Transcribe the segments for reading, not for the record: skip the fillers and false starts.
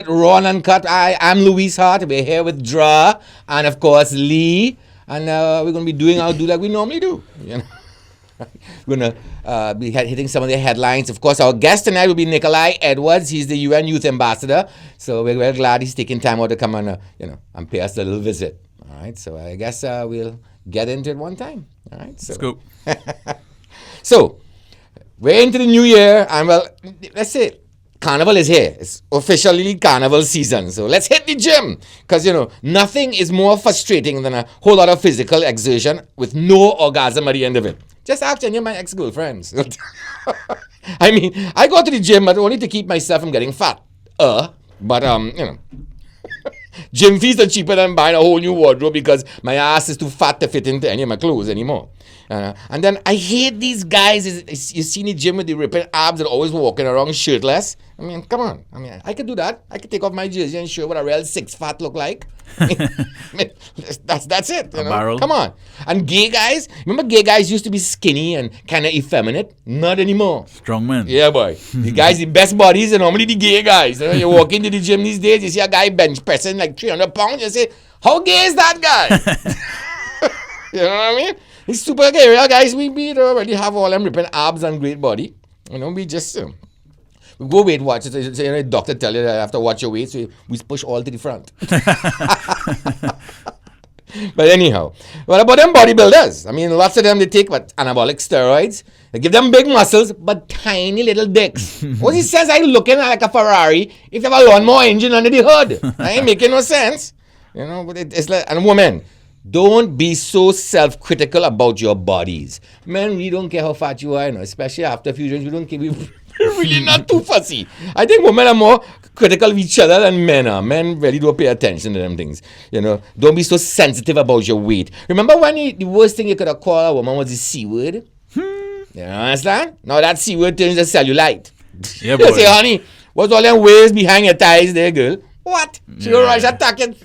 Raw and Uncut. I'm Louis Hart. We're here with Dra and, of course, Lee. And we're going to be doing our do like we normally do. You know? We're going to be hitting some of the headlines. Of course, our guest tonight will be Nikolai Edwards. He's the UN Youth Ambassador. So we're very glad he's taking time out to come and, and pay us a little visit. All right. So I guess we'll get into it one time. All right. So. Let's go. So we're into the new year. And, well, let's say Carnival is here. It's officially Carnival season. So let's hit the gym. Because, nothing is more frustrating than a whole lot of physical exertion with no orgasm at the end of it. Just ask any of my ex-girlfriends. I mean, I go to the gym, but only to keep myself from getting fat. But, gym fees are cheaper than buying a whole new wardrobe because my ass is too fat to fit into any of my clothes anymore. And then I hate these guys. You see in the gym with the ripping abs and always walking around shirtless. I mean, come on. I mean, I could do that. I could take off my jersey and show what a real six fat look like. That's it. Barrel. Come on. And gay guys, remember gay guys used to be skinny and kind of effeminate? Not anymore. Strong man. Yeah, boy. The guys, the best bodies are normally the gay guys. You walk into the gym these days, you see a guy bench pressing like 300 pounds, you say, how gay is that guy? You know what I mean? He's super gay. Real guys, we already have all them ripping abs and great body. We just we go weight watch. So, the doctor tell you that you have to watch your weight, so we push all to the front. But anyhow, what about them bodybuilders? I mean, lots of them, they take anabolic steroids. They give them big muscles, but tiny little dicks. What he says, I looking like a Ferrari if you have a lawnmower engine under the hood. That ain't making no sense. But it's like, and women, don't be so self-critical about your bodies. Men, we don't care how fat you are, especially after a few drinks. We don't care. We're really not too fussy. I think women are more critical of each other than men are. Men really don't pay attention to them things. Don't be so sensitive about your weight. Remember when the worst thing you could have called a woman was the C word? You understand? Now that C word turns to cellulite. Yeah, boy. You say, honey, what's all them waves behind your thighs there, girl? What? She will rush attacking.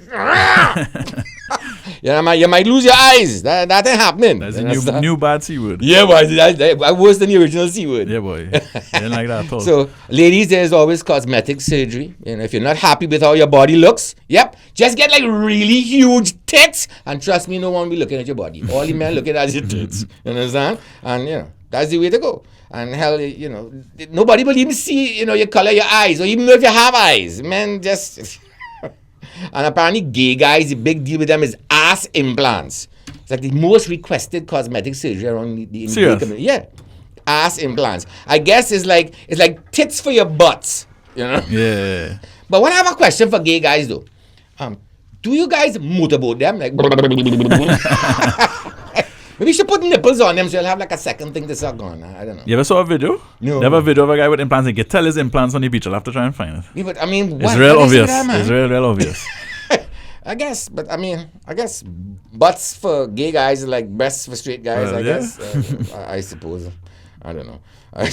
You might lose your eyes. That ain't happening. That's a new bad C word. Yeah, boy. That's worse than the original C word. Yeah, boy. Didn't like that at all. So, ladies, there's always cosmetic surgery. If you're not happy with how your body looks, just get like really huge tits. And trust me, no one will be looking at your body. All the men looking at your tits. You understand? And, that's the way to go. And hell, nobody will even see, your color, your eyes, or even know if you have eyes. Men just... And apparently gay guys, the big deal with them is ass implants. It's like the most requested cosmetic surgery around the gay community. Yeah. Ass implants. I guess it's like tits for your butts. Yeah. But when I have a question for gay guys though, do you guys motorboat them? Like maybe you should put nipples on them so you'll have like a second thing to suck on. I don't know. You ever saw a video? No. You have a video of a guy with implants. You can tell his implants on the beach. I'll have to try and find it. Yeah, but I mean, it's real obvious. It's real obvious. I guess, but I guess butts for gay guys are like breasts for straight guys, I guess. I suppose. I don't know. I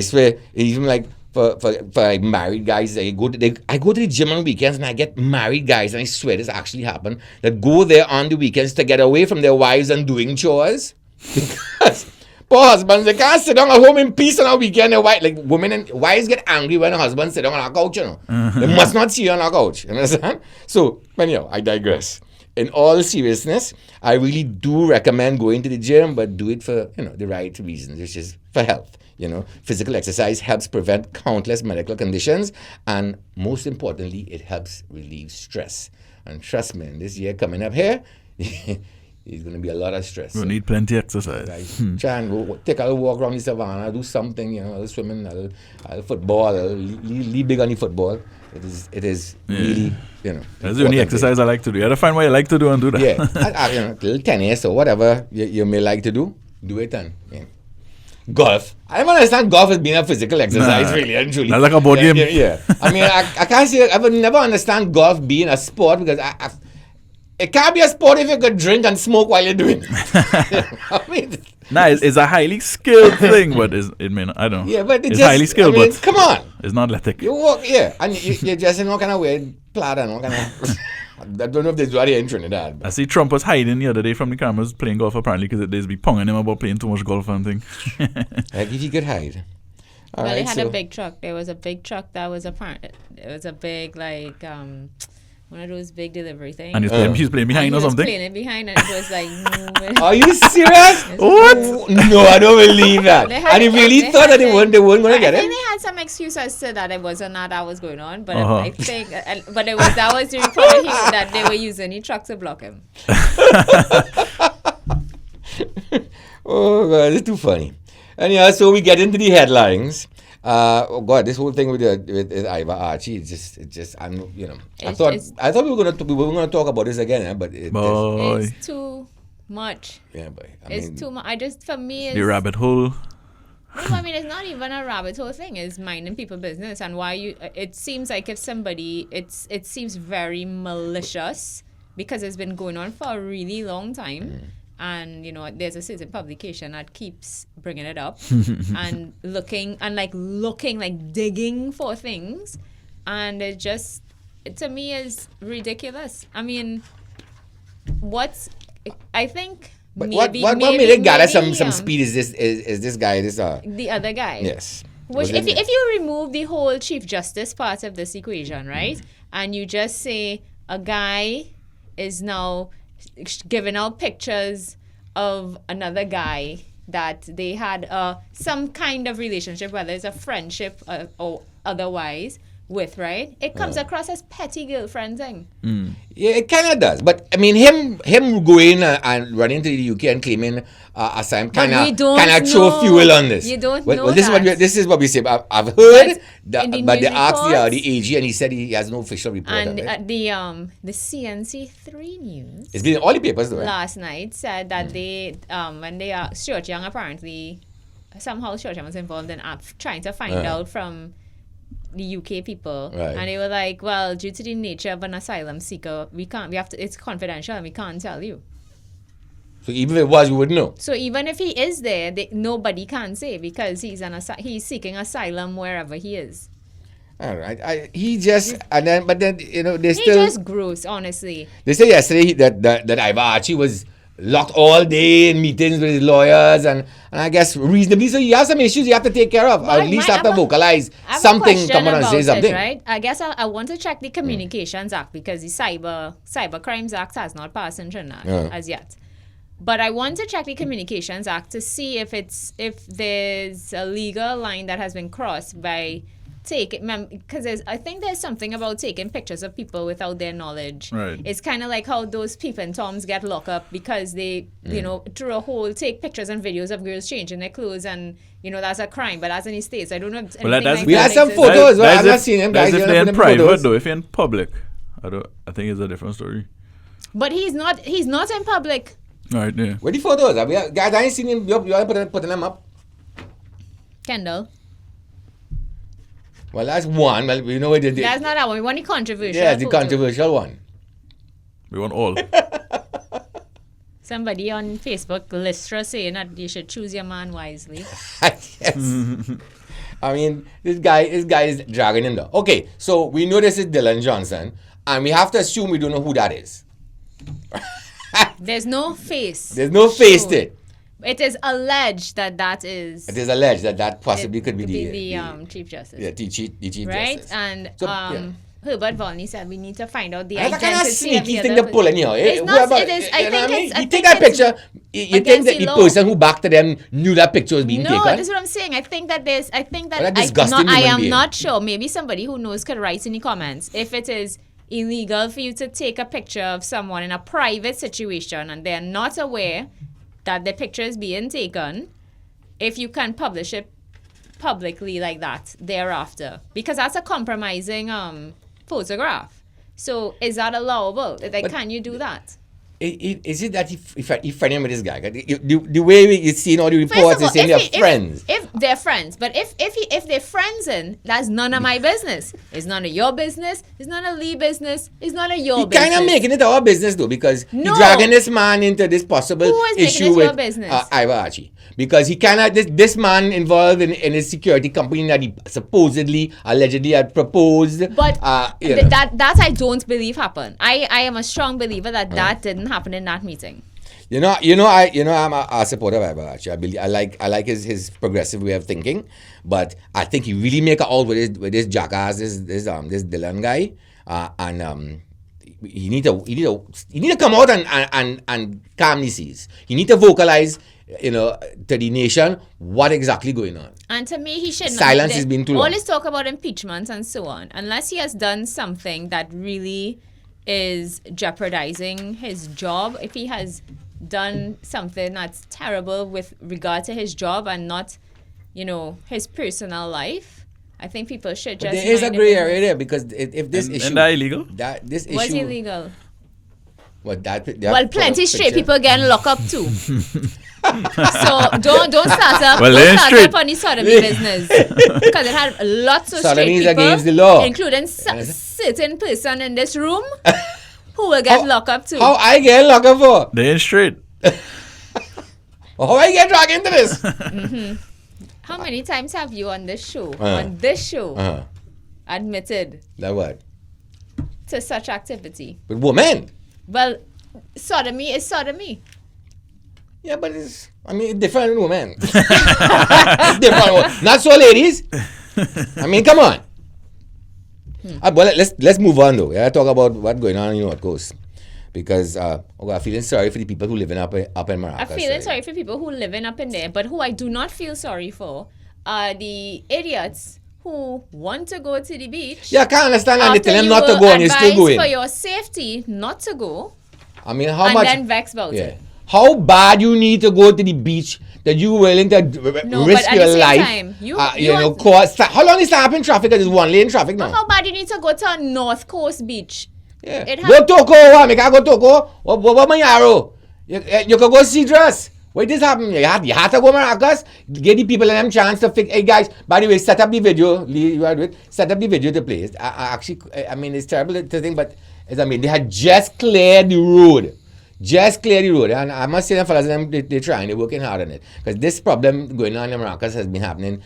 swear, even like for like married guys, I go to the gym on weekends and I get married guys, and I swear this actually happened, that go there on the weekends to get away from their wives and doing chores. Because poor husbands, they can't sit down at home in peace on a weekend. Like women and wives get angry when a husband sit down on a couch, They must not see you on a couch, you understand? So, anyhow, I digress. In all seriousness, I really do recommend going to the gym, but do it for, the right reasons, which is for health. Physical exercise helps prevent countless medical conditions, and most importantly, it helps relieve stress. And trust me, this year coming up here, it's going to be a lot of stress. We need plenty of exercise. Right? Try and go, take a walk around the savannah, do something, a little swimming, a little football, leave big on the football. It is really, That's the only exercise I like to do. You have to find what you like to do and do that. Yeah, little tennis or whatever you may like to do it and golf. I don't understand golf as being a physical exercise, really and truly. That's like a board game. Yeah. I mean, I can't say, I would never understand golf being a sport because it can't be a sport if you could drink and smoke while you're doing it. It's a highly skilled thing, but it may not, I don't know. Yeah, but it's highly skilled, but come on. It's not athletic. You walk, and you're just in all kind of weird plaid and all kind of... I don't know if they do that in Trinidad. I see Trump was hiding the other day from the cameras playing golf apparently because they'd be ponging him about playing too much golf and thing. Like if he could hide. All Well, right, they had so a big truck. There was a big truck that was apparent. It was a big, like, one of those big delivery things. And he was playing behind And or he was something. playing it behind, and it was like moving. are you serious? What? No, I don't believe that. They had- And he really they thought had that like- they weren't going to get I him. think they had some excuse as to that it wasn't that was going on, but Uh-huh. I think, but that was the report that they were using the truck to block him. Oh God, it's too funny. And yeah, so we get into the headlines. Oh God, this whole thing with Iva Archie, I thought we were gonna talk about this again, but Boy. It's too much. yeah, but It's too much. For me, The rabbit hole. No, I mean, it's not even a rabbit hole thing. It's minding people business, and it seems like if somebody, it seems very malicious because it's been going on for a really long time. And, there's a certain publication that keeps bringing it up and looking, like digging for things. And to me, is ridiculous. I mean, I think But maybe, what made it gather some speed is this guy, the other guy. yes. Which, if you remove the whole Chief Justice part of this equation, right, and you just say a guy is now giving out pictures of another guy that they had some kind of relationship, whether it's a friendship or otherwise, with, right? It comes across as petty girlfriend thing. Yeah, it kind of does. But I mean, him going and running to the UK and claiming asylum kind of throw fuel on this. You don't well, know well, that. this is what we say. I've heard, in the but they news asked the reports- AG and he said he has no official report And of it. the CNC3 news It's been in all the papers though. last night said that they when they are Stuart Young, apparently somehow Stuart Young was involved in trying to find out from the UK people, Right. and they were like, well, due to the nature of an asylum seeker, it's confidential and we can't tell you. So even if it was, you wouldn't know. So even if he is there, nobody can say because he's seeking asylum wherever he is. All right. But then they He still. just gross, honestly. They said yesterday that Iva Archie was locked all day in meetings with his lawyers and I guess reasonably so. You have some issues you have to take care of. Or at least have to vocalize I have something, a question come on and say about something. it, right? I guess I want to check the Communications Act because the Cyber Crimes Act has not passed in Trinidad as yet. But I want to check the Communications Act to see if there's a legal line that has been crossed by because I think there's something about taking pictures of people without their knowledge. Right. It's kind of like how those peeping toms get locked up because they, through a hole, take pictures and videos of girls changing their clothes, and that's a crime. But as in the States, I don't know if anything like We had that some exists. photos. Well, I've not seen them, guys. That's if You they're wanna in put them private photos? though. If you're in public, I think it's a different story. But he's not in public. Right, yeah. Where the photos? Guys, I ain't seen him. You are putting them up. Kendall. Well, that's one. Well, we know what they did. That's not that one. We want the controversial. Yeah, the photo. controversial one. We want all. Somebody on Facebook, Listra, saying that you should choose your man wisely. Yes. I mean, this guy is dragging him down. Okay, so we know this is Dylan Johnson, and we have to assume we don't know who that is. There's no face. There's no face to it. It is alleged that is. It is alleged that possibly could be the Chief Justice. Yeah, the Chief Right? Justice. And So, yeah. Herbert Volney said we need to find out the That's a kind of identity of the sneaky other thing to person. pull anyhow. It's not, it is, I think it's... You take that picture, you think against that the the law. person who backed them knew that picture was being No, taken? this is what I'm saying. I think that Well, that I disgusting human am being. not sure. Maybe somebody who knows could write in the comments if it is illegal for you to take a picture of someone in a private situation and they're not aware that the picture is being taken, if you can publish it publicly like that thereafter, because that's a compromising photograph. So is that allowable? Like, can you do that? Is it that he friendly with this guy? The way you see in all the First reports, of all, is saying they're friends. If they're friends, but if they're friends, that's none of my business. It's none of your business. It's none of Lee's business. It's none of your He business. kind of making it our business though, because No. he's dragging this man into this possible Who is making issue it your with business? Iva Archie. Because he kind of this man involved in his security company that he supposedly, allegedly had proposed. But you know. that I don't believe happened. I am a strong believer that didn't happen in that meeting. I'm a supporter of Iber, actually. I like his progressive way of thinking, but I think he really make it all with this jackass, this Dylan guy, and he need to come out and calm the seas. He need to vocalize, to the nation what exactly going on. And to me, he should not. Silence has been too long. All this talk about impeachment and so on, unless he has done something that really is jeopardizing his job, if he has done something that's terrible with regard to his job and not, his personal life, I think people should just. But there is a gray area there, because if this issue. Isn't that illegal? This issue. Was illegal? What that? Well, plenty straight people getting locked up too. So don't start up. Well, don't start straight. up on the sodomy business, because it had lots of Sodomy straight is people, against the law, including certain person in this room who will get locked up too. How I get locked up for? They ain't straight. How I get dragged into this? Mm-hmm. How many times have you on this show, admitted That what? to such activity? With women. Well, sodomy is sodomy. Yeah, but it's different women. Different. Not so, ladies. Come on. Well, let's move on though. Yeah, talk about what's going on in North Coast, because I'm feeling sorry for the people who living up in Maracas. I'm feeling sorry for people who living up in there, but who I do not feel sorry for are the idiots who want to go to the beach. Yeah, I can't understand, and they after tell them you not to were go and you're still advised going. for your safety not to go. How much? And then vex about it. How bad you need to go to the beach that you willing to risk but at your the same life? time, How long is stopping traffic? Because it's one lane traffic now. How bad you need to go to a North Coast beach? Yeah. It Go Toko, make I go Toko. What my arrow? You can go see dress. Wait, this happen? You have to go Maracas. Get the people and them chance to fix. Hey guys, by the way, set up the video. Set up the video to play. It's terrible to think, but they had just cleared the road. And I must say that fellas, they're trying, they're working hard on it. Because this problem going on in Maracas has been happening,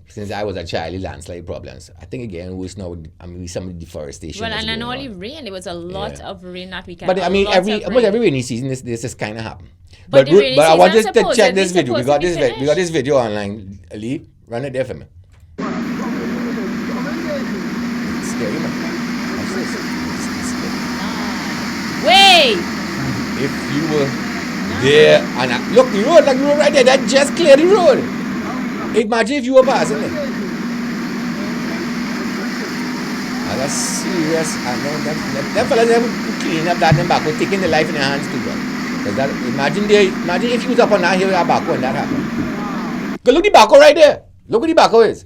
since I was a child, landslide problems. I think again, worse now, with some of the deforestation. Well, and then only rain, there was a lot of rain that weekend. But almost every rainy season, this is kind of happen. But I want us to check this video. We got this video online. Ali, run it there for me. It's scary, man. Watch this. Wait! If you were there, and look, the road right there, that just cleared the road. Imagine if you were passing it. That's serious. And them fellas clean up that back, taking the life in their hands too, bro. Imagine if you was up on that hill with a backhoe and that happened. Go look the backhoe right there. Look what the backhoe is.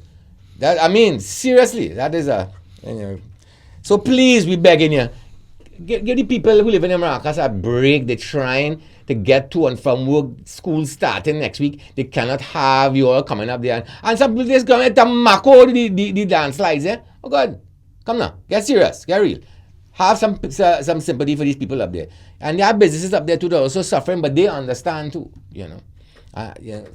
Seriously, that is So please, we begging you. Give the people who live in Maracas a break. They're trying to get to and from work. School starting next week. They cannot have you all coming up there. And some people just going to mako the dance slides. Oh God, come now. Get serious. Get real. Have some sympathy for these people up there. And there are businesses up there too that are also suffering, but they understand too.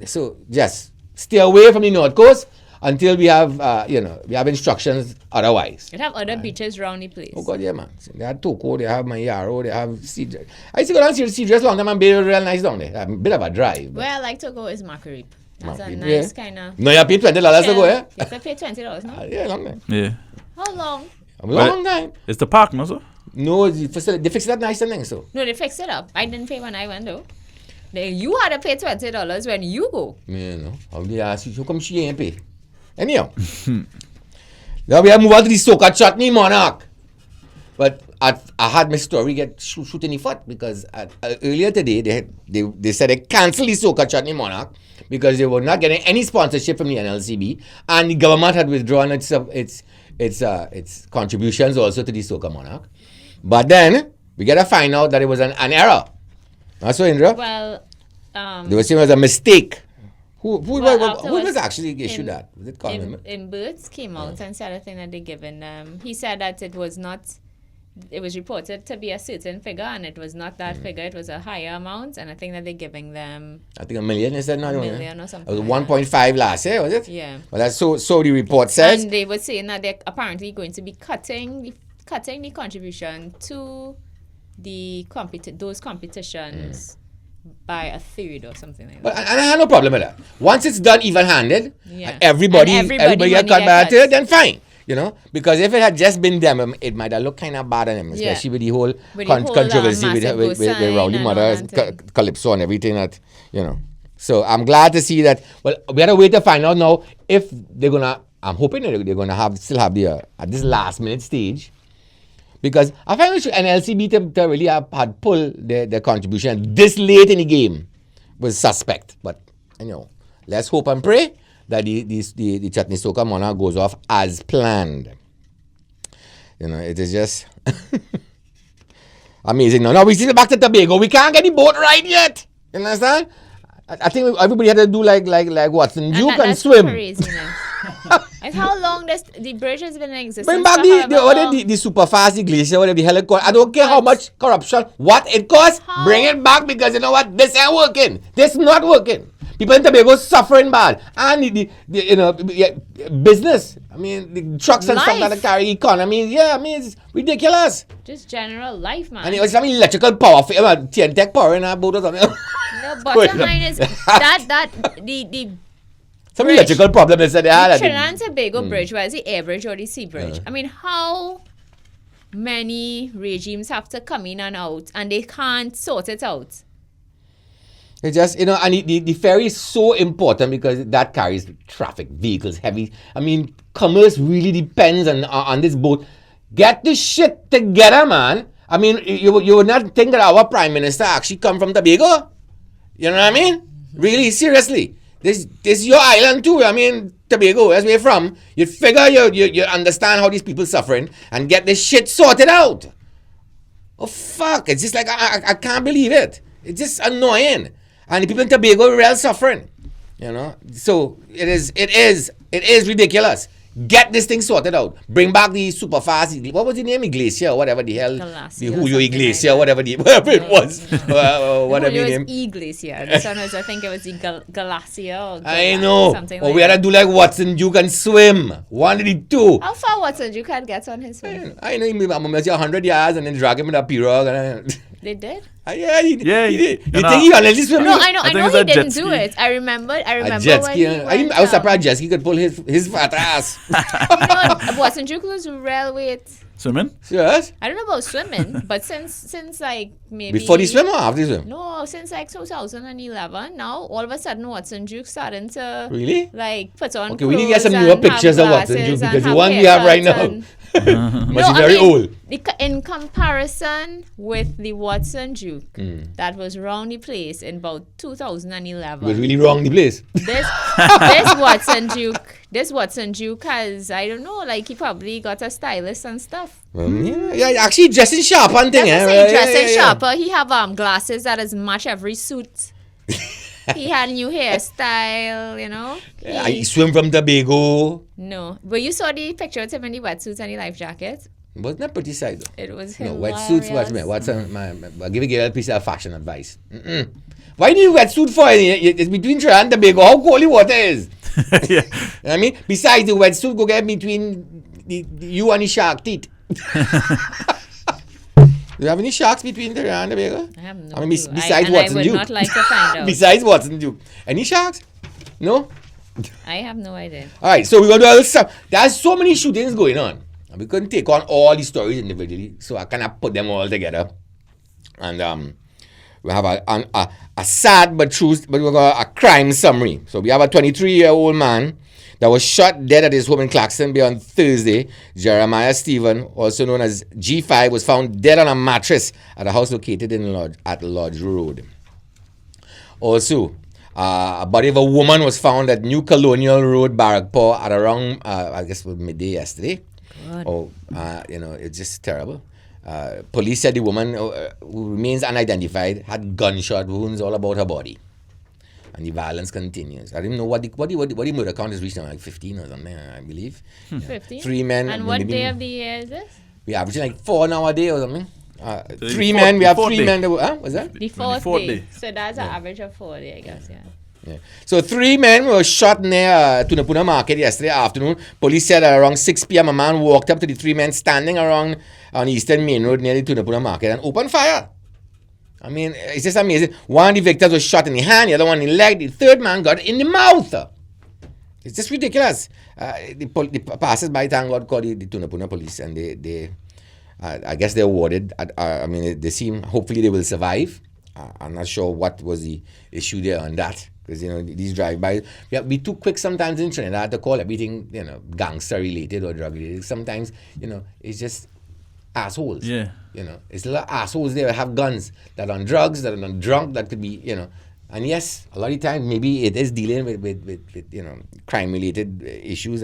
So just stay away from the North Coast until we have instructions otherwise. They have other beaches around the place. Oh God, yeah, man. They have Toko, they have Mayaro, they have Sea. I used to go down to Sea Dress long time and be real nice down there. A bit of a drive. Where I like to go is Macarip. That's a Macarip, nice kind of. No, you pay $20 to go, yeah? You have to pay $20, no? Yeah, long time. Yeah. How long? A long time. It's the park, no, sir? No, they fix that nice and thing, so. No, they fixed it up. I didn't pay when I went, though. You had to pay $20 when you go. Yeah, no. How they ask you, how come she ain't pay? Anyhow. Now we have moved on to the Soca Chutney Monarch. But I had my story get shoot in the foot because earlier today they said they canceled the Soca Chutney Monarch because they were not getting any sponsorship from the NLCB, and the government had withdrawn its contributions also to the Soca Monarch. But then we gotta find out that it was an error. That's so, Indra. Well, they were saying it was a mistake. Who was afterwards, actually issued that? Was it Colin? In Birds came out and said a thing that they given. He said that it was reported to be a certain figure and it was not that figure. It was a higher amount, and I think that they're giving them. I think $1 million. Is that not $1 million or something? It was 1.5 last year, was it? Yeah. Well, that's so the report says. And they were saying that they're apparently going to be cutting the contribution to the those competitions by a third or something like But that. and I have no problem with that. Once it's done even-handed, Yeah. everybody And everybody get money cut get by a cut. third, then fine. You know, because if it had just been them, it might have looked kind of bad on them, especially with the whole, With the whole, controversy massive with sign Rowdy and all Mother, that thing. Calypso and everything that, you know. So I'm glad to see that. Well, we had to wait to find out now if they're going to, I'm hoping that they're going to still have the, at this last minute stage. Because I find that NLCB to really had pulled their contribution this late in the game was suspect. But, you know, let's hope and pray that the Chutney Soca Monarch goes off as planned. You know, it is just amazing. Now we still back to Tobago. We can't get the boat right yet. You understand? I think everybody had to do like Watson Duke and swim. Craziness. And how long the bridge has been in existence? Bring back the super fast, the glacier, whatever the hell it costs. I don't care how much corruption, what it costs. Bring it back, because you know what? This ain't working. This not working. People in Tobago suffering bad. And the business. I mean, the trucks and stuff that carry economy. Yeah, I mean, it's ridiculous. Just general life, man. And it was some electrical power, tech power in our boat or something. No, bottom line is the some bridge. electrical problem is that they had. Trinidad and Tobago bridge, whether it's the air bridge or the sea bridge. I mean, how many regimes have to come in and out and they can't sort it out? It just, you know, and the ferry is so important because that carries traffic, vehicles, heavy. I mean, commerce really depends on this boat. Get this shit together, man. I mean, you would not think that our prime minister actually come from Tobago. You know what I mean? Really, seriously. This is your island too. I mean, Tobago, that's where you're from. You figure you understand how these people suffering and get this shit sorted out. Oh, fuck. It's just like, I can't believe it. It's just annoying. And the people in Tobago are real suffering. You know? So, it is ridiculous. Get this thing sorted out. Bring back the super fast. What was the name? Glacier or whatever the hell. Glacier The Julio Glacier, whatever it was. Whatever Julio's name. E-Glacier. This one was, I think it was the Glacier. Or I know. Something Or like we had to that. do like Watson Duke and swim. One of the two. How far Watson you can get on his swim? I know I'm going to 100 yards and then drag him in a pirogue. And They did? yeah, he did. You know, think he honestly swim? No, I know think he it's a jet didn't do ski. it. I remember A jet when ski. he went, I was surprised jet ski could pull his fat ass. Watson Duke was real weight. Swimming? Yes? I don't know about swimming, but since like maybe Before the swim or after the swim? No, since like 2011, now all of a sudden Watson Duke starting to Really? like put on. Okay, we need to get some clothes newer and have pictures of Watson glasses Duke and because the have one we have right haircuts now and- must be very old. In comparison with the Watson Duke Hmm. that was around the place in about 2011, It was really wrong the place. this Watson Duke has, I don't know, like he probably got a stylist and stuff. Yeah, actually dressing sharp and thing. That's eh? the dressing Yeah. sharper. He have glasses that is match every suit. He had new hairstyle, you know. Yeah, he swim from Tobago. No, but you saw the picture of him in the wetsuits and the life jacket. Wasn't that pretty side though? It was No, hilarious. wetsuits, I'll give a piece of fashion advice. Why do you wetsuit for? It's between Trinidad and Tobago. How cold the water is. Yeah. You know what I mean? Besides, the wetsuit go get between you and the shark teeth. Do you have any sharks between Trinidad and Tobago? I have no I mean, clue. besides I Watson would Duke. not like to find out. Besides Watson Duke. Any sharks? No? I have no idea. All right, so we're going to do all this stuff. There's so many shootings going on. And we couldn't take on all the stories individually, so I kind of put them all together. And we have a sad but true, but we've got a crime summary. So we have a 23-year-old man that was shot dead at his home in Claxton Bay on Thursday. Jeremiah Stephen, also known as G5, was found dead on a mattress at a house located at Lodge Road. Also, a body of a woman was found at New Colonial Road, Barrackpaw, at around, I guess, midday yesterday. God. Oh, it's just terrible. Police said the woman, who remains unidentified, had gunshot wounds all about her body. And the violence continues. I didn't know what the murder count is reached now, like 15 or something, I believe. 15? 3 men. And what day of the year is this? We average like 4 nowadays or something. The 3 fourth- men, we have fourth 3 day. men. What's that? The fourth fourth day. day. So that's an average of 4 days, I guess, yeah. Yeah. So 3 men were shot near Tunapuna Market yesterday afternoon. Police said at around 6 p.m. a man walked up to the 3 men standing around on Eastern Main Road near the Tunapuna Market and opened fire. I mean, it's just amazing. One of the victims was shot in the hand, the other one in the leg, the third man got in the mouth. It's just ridiculous. The passers-by, thank God, called the Tunapuna police, and they I guess they're awarded. I mean, they seem, hopefully they will survive. I'm not sure what was the issue there on that, because, these drive-bys, we too quick sometimes in Trinidad to call everything, gangster-related or drug-related. Sometimes, it's just assholes. Yeah. It's little assholes there that have guns, that are on drugs, that are on drunk, that could be, And yes, a lot of times maybe it is dealing with crime-related issues,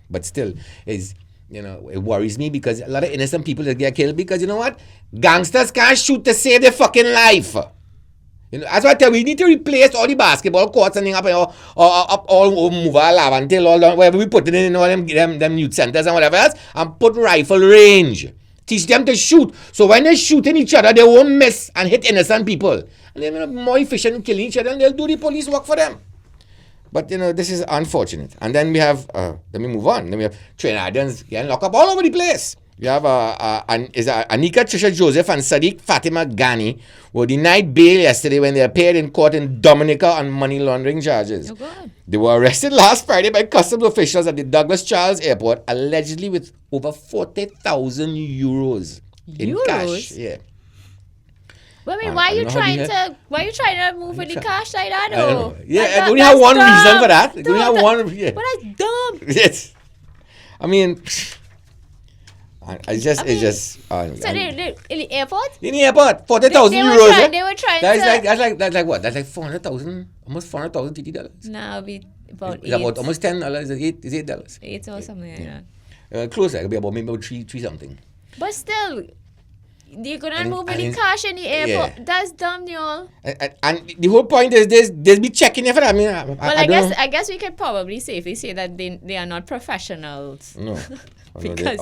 but still, it worries me, because a lot of innocent people that get killed because, what? Gangsters can't shoot to save their fucking life. That's why I tell you, we need to replace all the basketball courts and up all move our Lavantil, all wherever we put it in all them youth centers and whatever else, and put rifle range. Teach them to shoot. So when they're shooting each other, they won't miss and hit innocent people. And they're more efficient in killing each other, and they'll do the police work for them. But, this is unfortunate. And then we have, let me move on. Then we have Trinidadians getting locked up all over the place. We have Anika Trisha Joseph and Sadiq Fatima Ghani were denied bail yesterday when they appeared in court in Dominica on money laundering charges. Oh, God. They were arrested last Friday by customs officials at the Douglas Charles Airport, allegedly with over 40,000 euros in cash. Yeah. Wait, why are you trying to move with the cash like that, though? Yeah, I only have one reason for that. We only have one. Yeah. But that's dumb. Yes. I mean, it's just. So they in the airport? In the airport, 40,000 euros. They were trying that's like what? That's like 400,000, almost 400,000 TT dollars. No, it'll be about It's about almost $10. Is it $8? 8 or something like that. Closer. It could be about maybe three something. But still, you're gonna move with the cash in the airport. Yeah. That's dumb, y'all. And the whole point is they'll be checking it for that. I guess we could probably safely say that they are not professionals. No. Because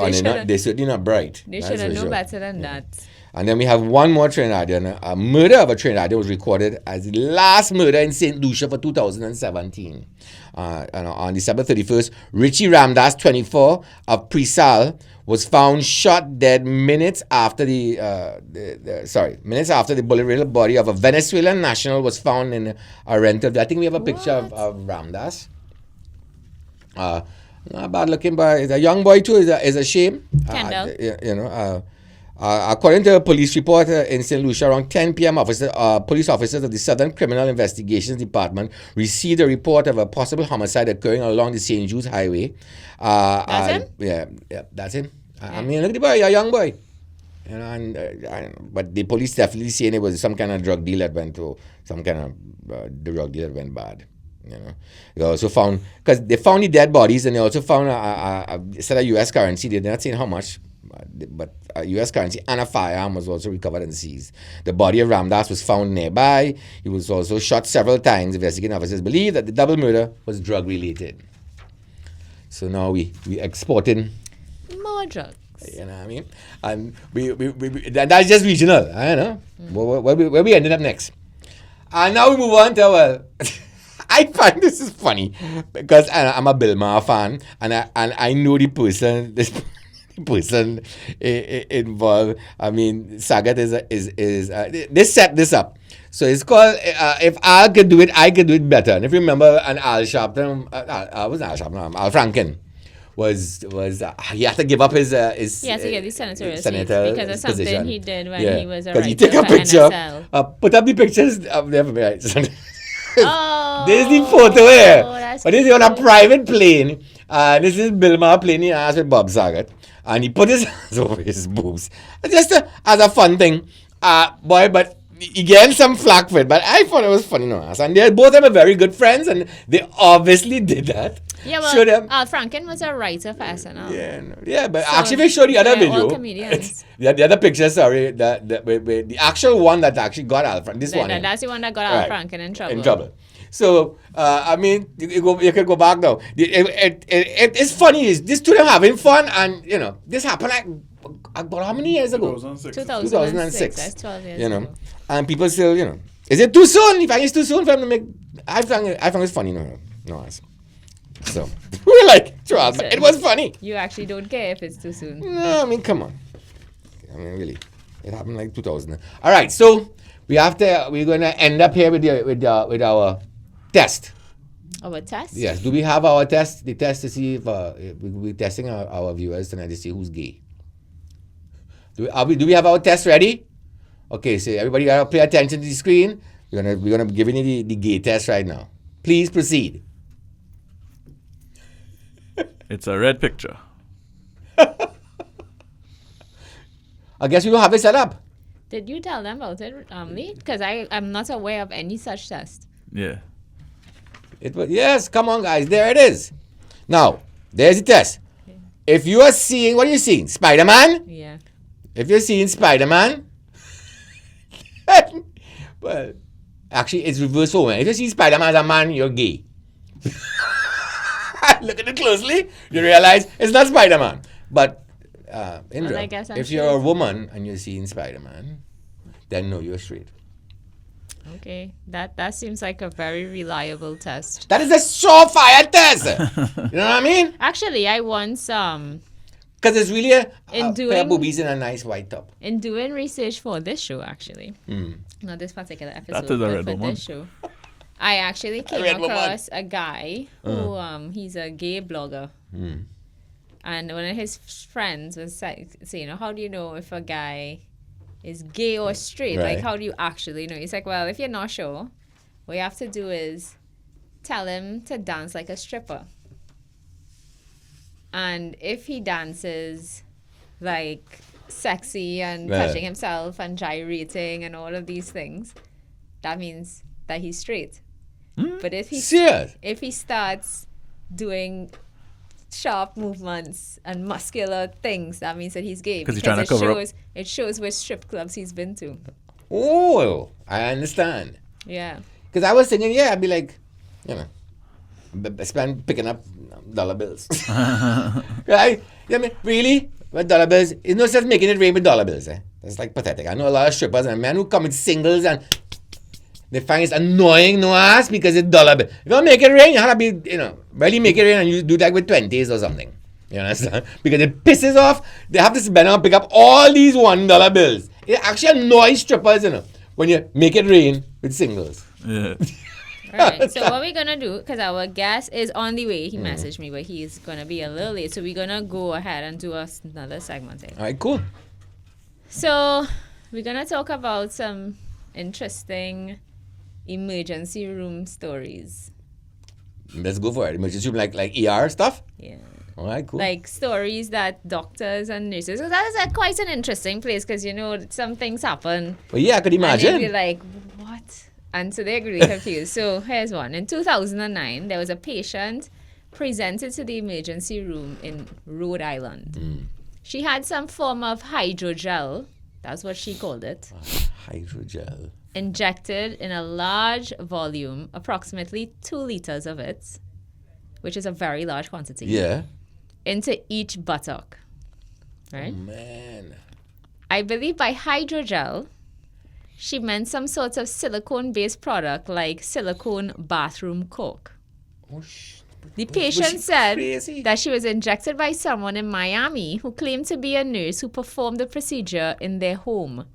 they're certainly not bright. They should have known better than that. And then we have one more Trinidadian. A murder of a Trinidadian was recorded as the last murder in St. Lucia for 2017. On December 31st, Richie Ramdas, 24, of Presal, was found shot dead minutes after the bullet-riddled body of a Venezuelan national was found in a rental. I think we have a picture of Ramdas. Not bad looking boy. He's a young boy too. Is a shame. According to a police report in St. Lucia, around 10 p.m., police officers of the Southern Criminal Investigations Department received a report of a possible homicide occurring along the St. Jude's Highway. That's him? Yeah, that's him. I mean, look at the boy, a young boy. But the police definitely saying it was some kind of drug deal that went to some kind of drug deal that went bad. They also found, because they found the dead bodies, and they also found a set of U.S. currency. They're not saying how much, but U.S. currency and a firearm was also recovered and seized. The body of Ramdas was found nearby. He was also shot several times. Investigating officers believe that the double murder was drug related. So now we exporting more drugs. You know what I mean? And we that's just regional. I don't know where we ended up next. And now we move on to I find this is funny because I'm a Bill Maher fan, and I know the person involved. I mean, Sagat is they set this up. So it's called If I Could Do It, I Could Do It Better. And if you remember, Al Sharpton, Al Franken was he had to give up his he had to get the senator because of something position. He did when he was a writer he take a picture, put up the pictures of them. Oh, this is the photo here. But this is on a private plane. This is Bill Maher playing the ass with Bob Saget. And he put his hands over his boobs. Just as a fun thing. But he getting some flack for it. But I thought it was funny. No, and they both of them are very good friends. And they obviously did that. Yeah, well, Al Franken was a writer for SNL. Yeah, but so actually, if you show the other video, all comedians. the other picture, sorry, the actual one that actually got Al Franken, that's the one that got Al Franken in trouble. So, I mean, you can go back now. It's funny, these two are having fun, and, this happened like, about how many years ago? 2006. That's 12 years ago. And people still, is it too soon? If I think it's too soon for them to make, I find it's funny, no. So, we're like, Charles, it was funny. You actually don't care if it's too soon. No, I mean, come on. I mean, really. It happened like 2000. All right, so We're gonna end up here with our test. Our test? Yes. Do we have our test? The test to see if we're testing our viewers tonight to see who's gay. Do we have our test ready? Okay, so everybody gotta pay attention to the screen. We're gonna be giving you the gay test right now. Please proceed. It's a red picture. I guess we don't have it set up. Did you tell them about it, Lee? Because I'm not aware of any such test. Yeah. Yes, come on, guys. There it is. Now, there's the test. If you are seeing, what are you seeing? Spider-Man? Yeah. If you're seeing Spider-Man, well, actually, it's reverse for women. If you see Spider-Man as a man, you're gay. Look at it closely, you realize it's not Spider-Man. But, Indra, I guess I'm if you're a woman and you're seeing Spider-Man, then no, you're straight. Okay, that seems like a very reliable test. That is a surefire test. You know what I mean? Actually, I once Because it's really a pair doing- of boobies in a nice white top. in doing research for this show, actually, not this particular episode, That is a but red for woman. this show, I actually came red woman. across a guy who he's a gay blogger, and one of his friends was saying, "How do you know if a guy is gay or straight? Right. Like, how do you actually know?" He's like, "Well, if you're not sure, what you have to do is tell him to dance like a stripper. And if he dances like sexy and Right. touching himself and gyrating and all of these things, that means that he's straight. But if Serious? he starts doing sharp movements and muscular things, that means that he's gay. 'Cause he's trying to cover up. It shows which strip clubs he's been to. Oh, I understand. Yeah. Because I was thinking, I'd be like, spend picking up dollar bills. Right? I mean, really? With dollar bills? It's not just making it rain with dollar bills. That's like pathetic. I know a lot of strippers and men who come with singles and they find it's annoying, no ass, because it's dollar bill. If you don't make it rain, you have to be, really make it rain and you do that with 20s or something. You understand? Because it pisses off. They have to spend and pick up all these $1 bills. It actually annoys strippers, when you make it rain with singles. Yeah. Alright, so what we're gonna do, because our guest is on the way, he messaged me, but he's gonna be a little late, so we're gonna go ahead and do another segment here. All right, cool. So we're gonna talk about some interesting emergency room stories. Let's go for it. Emergency room, like ER stuff? Yeah. All right, cool. Like stories that doctors and nurses, so that is quite an interesting place because some things happen. Well, yeah, I could And imagine. they'd be like, what? And so they're really confused. So here's one. In 2009, there was a patient presented to the emergency room in Rhode Island. She had some form of hydrogel, that's what she called it, Hydrogel. injected in a large volume, approximately 2 liters of it, which is a very large quantity, Yeah. into each buttock. Right? Man. I believe by hydrogel, she meant some sort of silicone-based product like silicone bathroom cork. Oh, The Was she patient said crazy? that she was injected by someone in Miami who claimed to be a nurse who performed the procedure in their home.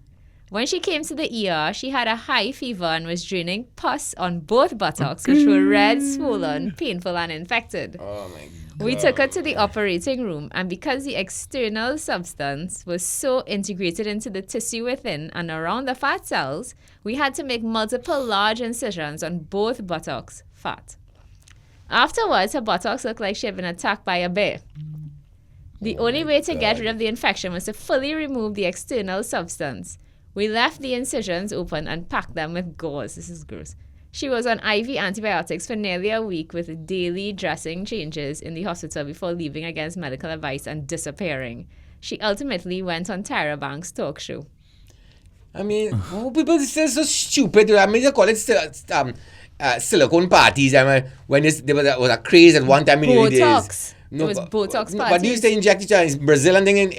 When she came to the ER, she had a high fever and was draining pus on both buttocks, which were red, swollen, painful, and infected. Oh, my God. We took her to the operating room, and because the external substance was so integrated into the tissue within and around the fat cells, we had to make multiple large incisions on both buttocks, fat. Afterwards, her buttocks looked like she had been attacked by a bear. The only way to get rid of the infection was to fully remove the external substance. We left the incisions open and packed them with gauze. This is gross. She was on IV antibiotics for nearly a week with daily dressing changes in the hospital before leaving against medical advice and disappearing. She ultimately went on Tyra Banks' talk show. I mean, people still so stupid. I mean, they call it silicone parties. I mean, when there was a craze at one time in the early days. Botox. It was Botox But they parties. used to inject each other in Brazil and thing.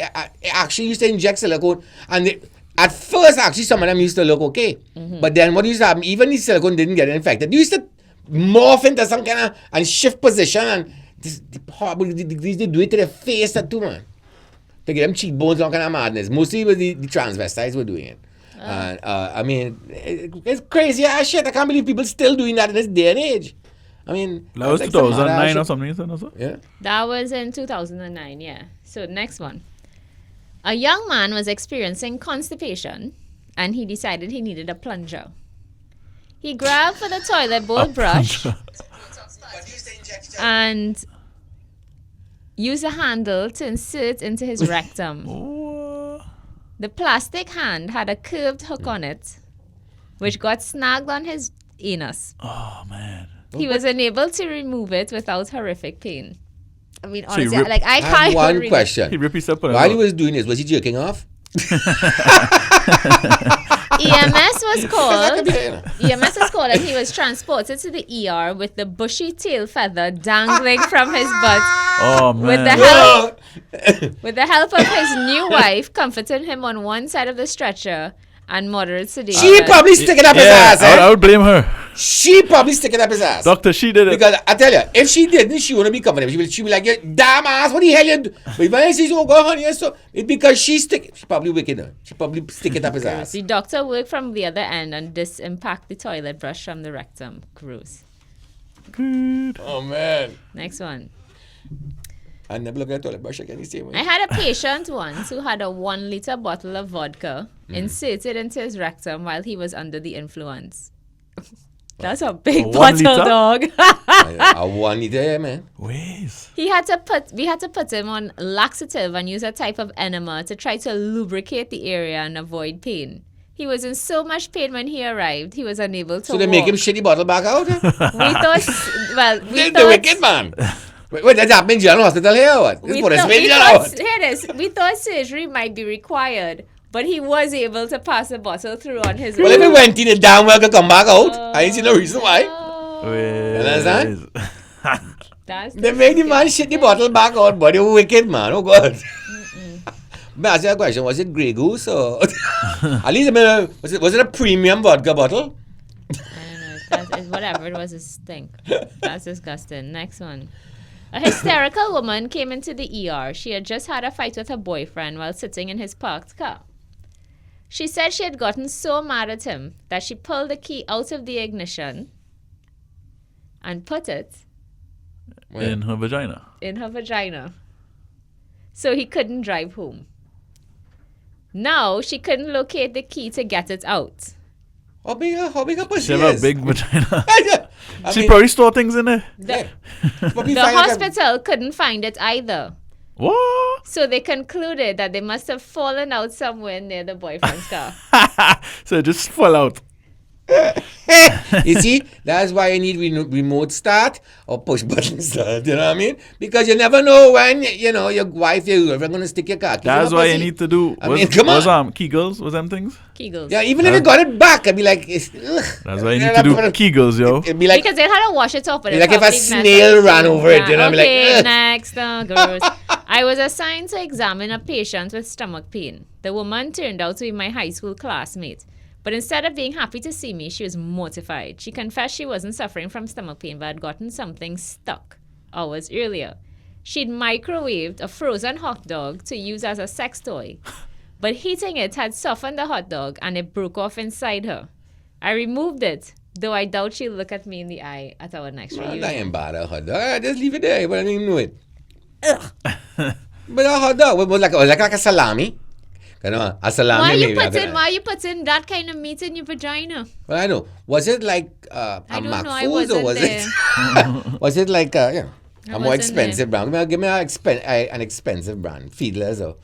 Actually used to inject silicone. And at first, actually, some of them used to look okay. But then what used to happen, even the silicone didn't get infected. They used to morph into some kind of, and shift position. And they do it to their face too, man. To get them cheekbones, all kind of madness. Mostly it was the transvestites were doing it. And I mean, it's crazy ass shit. I can't believe people still doing that in this day and age. I mean, That was like some mad ass 2009 or shit. something, you said, also? Yeah. That was in 2009, yeah. So next one. A young man was experiencing constipation and he decided he needed a plunger. He grabbed for the toilet bowl brush and used a handle to insert into his rectum. Oh. The plastic hand had a curved hook on it, which got snagged on his anus. Oh, man. He was unable to remove it without horrific pain. I mean, So he honestly, ripped- like I I can't have even one read it. question. He ripped his up. While he was doing this, was he jerking off? EMS was That called. could be, you know. EMS was called and he was transported to the ER with the bushy tail feather dangling from his butt. Oh, man. With the help with the help of his new wife comforting him on one side of the stretcher and moderate sedation. She probably sticking up his ass, I eh? would blame her. She probably sticking up his ass. Doctor, she did it. Because I tell you, if she didn't, she wouldn't be comfortable. She be like, you damn ass, what the hell you do? But when she says, oh, go honey, so it's because she probably wicked her. She probably sticking up his ass. The doctor worked from the other end and disimpact the toilet brush from the rectum. Gross. Good. Oh, man. Next one. I never look at a toilet brush again the same I way. had a patient once who had a 1 liter bottle of vodka inserted into his rectum while he was under the influence. That's a big A 1 bottle, liter? dog. I want it there, man. Ways. We had to put him on laxative and use a type of enema to try to lubricate the area and avoid pain. He was in so much pain when he arrived, he was unable to So they make him walk. shit the bottle back out? We thought, well, we The wicked man. Wait, that's happening in general hospital here or what? This we for the thought, Spain we general thought, what? hear this, we thought surgery might be required, but he was able to pass the bottle through on his Well, if it went in, the damn well could come back out. I ain't see no reason why. Ways. understand? That's They make the man shit the bottle back out, but you wicked man. Oh, God. May I ask you a question? Was it Grey Goose or... At least, I mean, was it a premium vodka bottle? I don't know. It's whatever it was, it stink. That's disgusting. Next one. A hysterical woman came into the ER. She had just had a fight with her boyfriend while sitting in his parked car. She said she had gotten so mad at him that she pulled the key out of the ignition and put it In her vagina. in her vagina so he couldn't drive home. Now she couldn't locate the key to get it out. How big a pussy She have a is? big vagina. I She mean, probably store things in there. yeah. Probably The find out hospital couldn't find it either. What? So they concluded that they must have fallen out somewhere near the boyfriend's car. So it just fall out. You see, that's why you need remote start or push button start. You know what I mean? Because you never know when your wife, your girlfriend, gonna stick your car. keys in That's her why pussy. you need to do. I mean, come on. Kegels? Was them things? Kegels. Yeah, even if you got it back, I'd be like, ugh. That's why you need to do Kegels, yo. It'd be like, Because they had to wash it off. But it like if a probably messed snail up. ran over it, you know, I'd be like, Okay, ugh. next. Gross. I was assigned to examine a patient with stomach pain. The woman turned out to be my high school classmate. But instead of being happy to see me, she was mortified. She confessed she wasn't suffering from stomach pain but had gotten something stuck hours earlier. She'd microwaved a frozen hot dog to use as a sex toy. But heating it had softened the hot dog and it broke off inside her. I removed it, though I doubt she'll look at me in the eye at our next I reunion. ain't bad a hot dog. Just leave it there, but I didn't even know it. Ugh. But a hot dog was like a salami. You know, a salami. Why maybe, you putting that kind of meat in your vagina? Well, I know. Was it like a I don't Mac know, I Foods or wasn't was there. it? Was it like a more wasn't expensive brand? Give me an expensive brand, Fiedler's or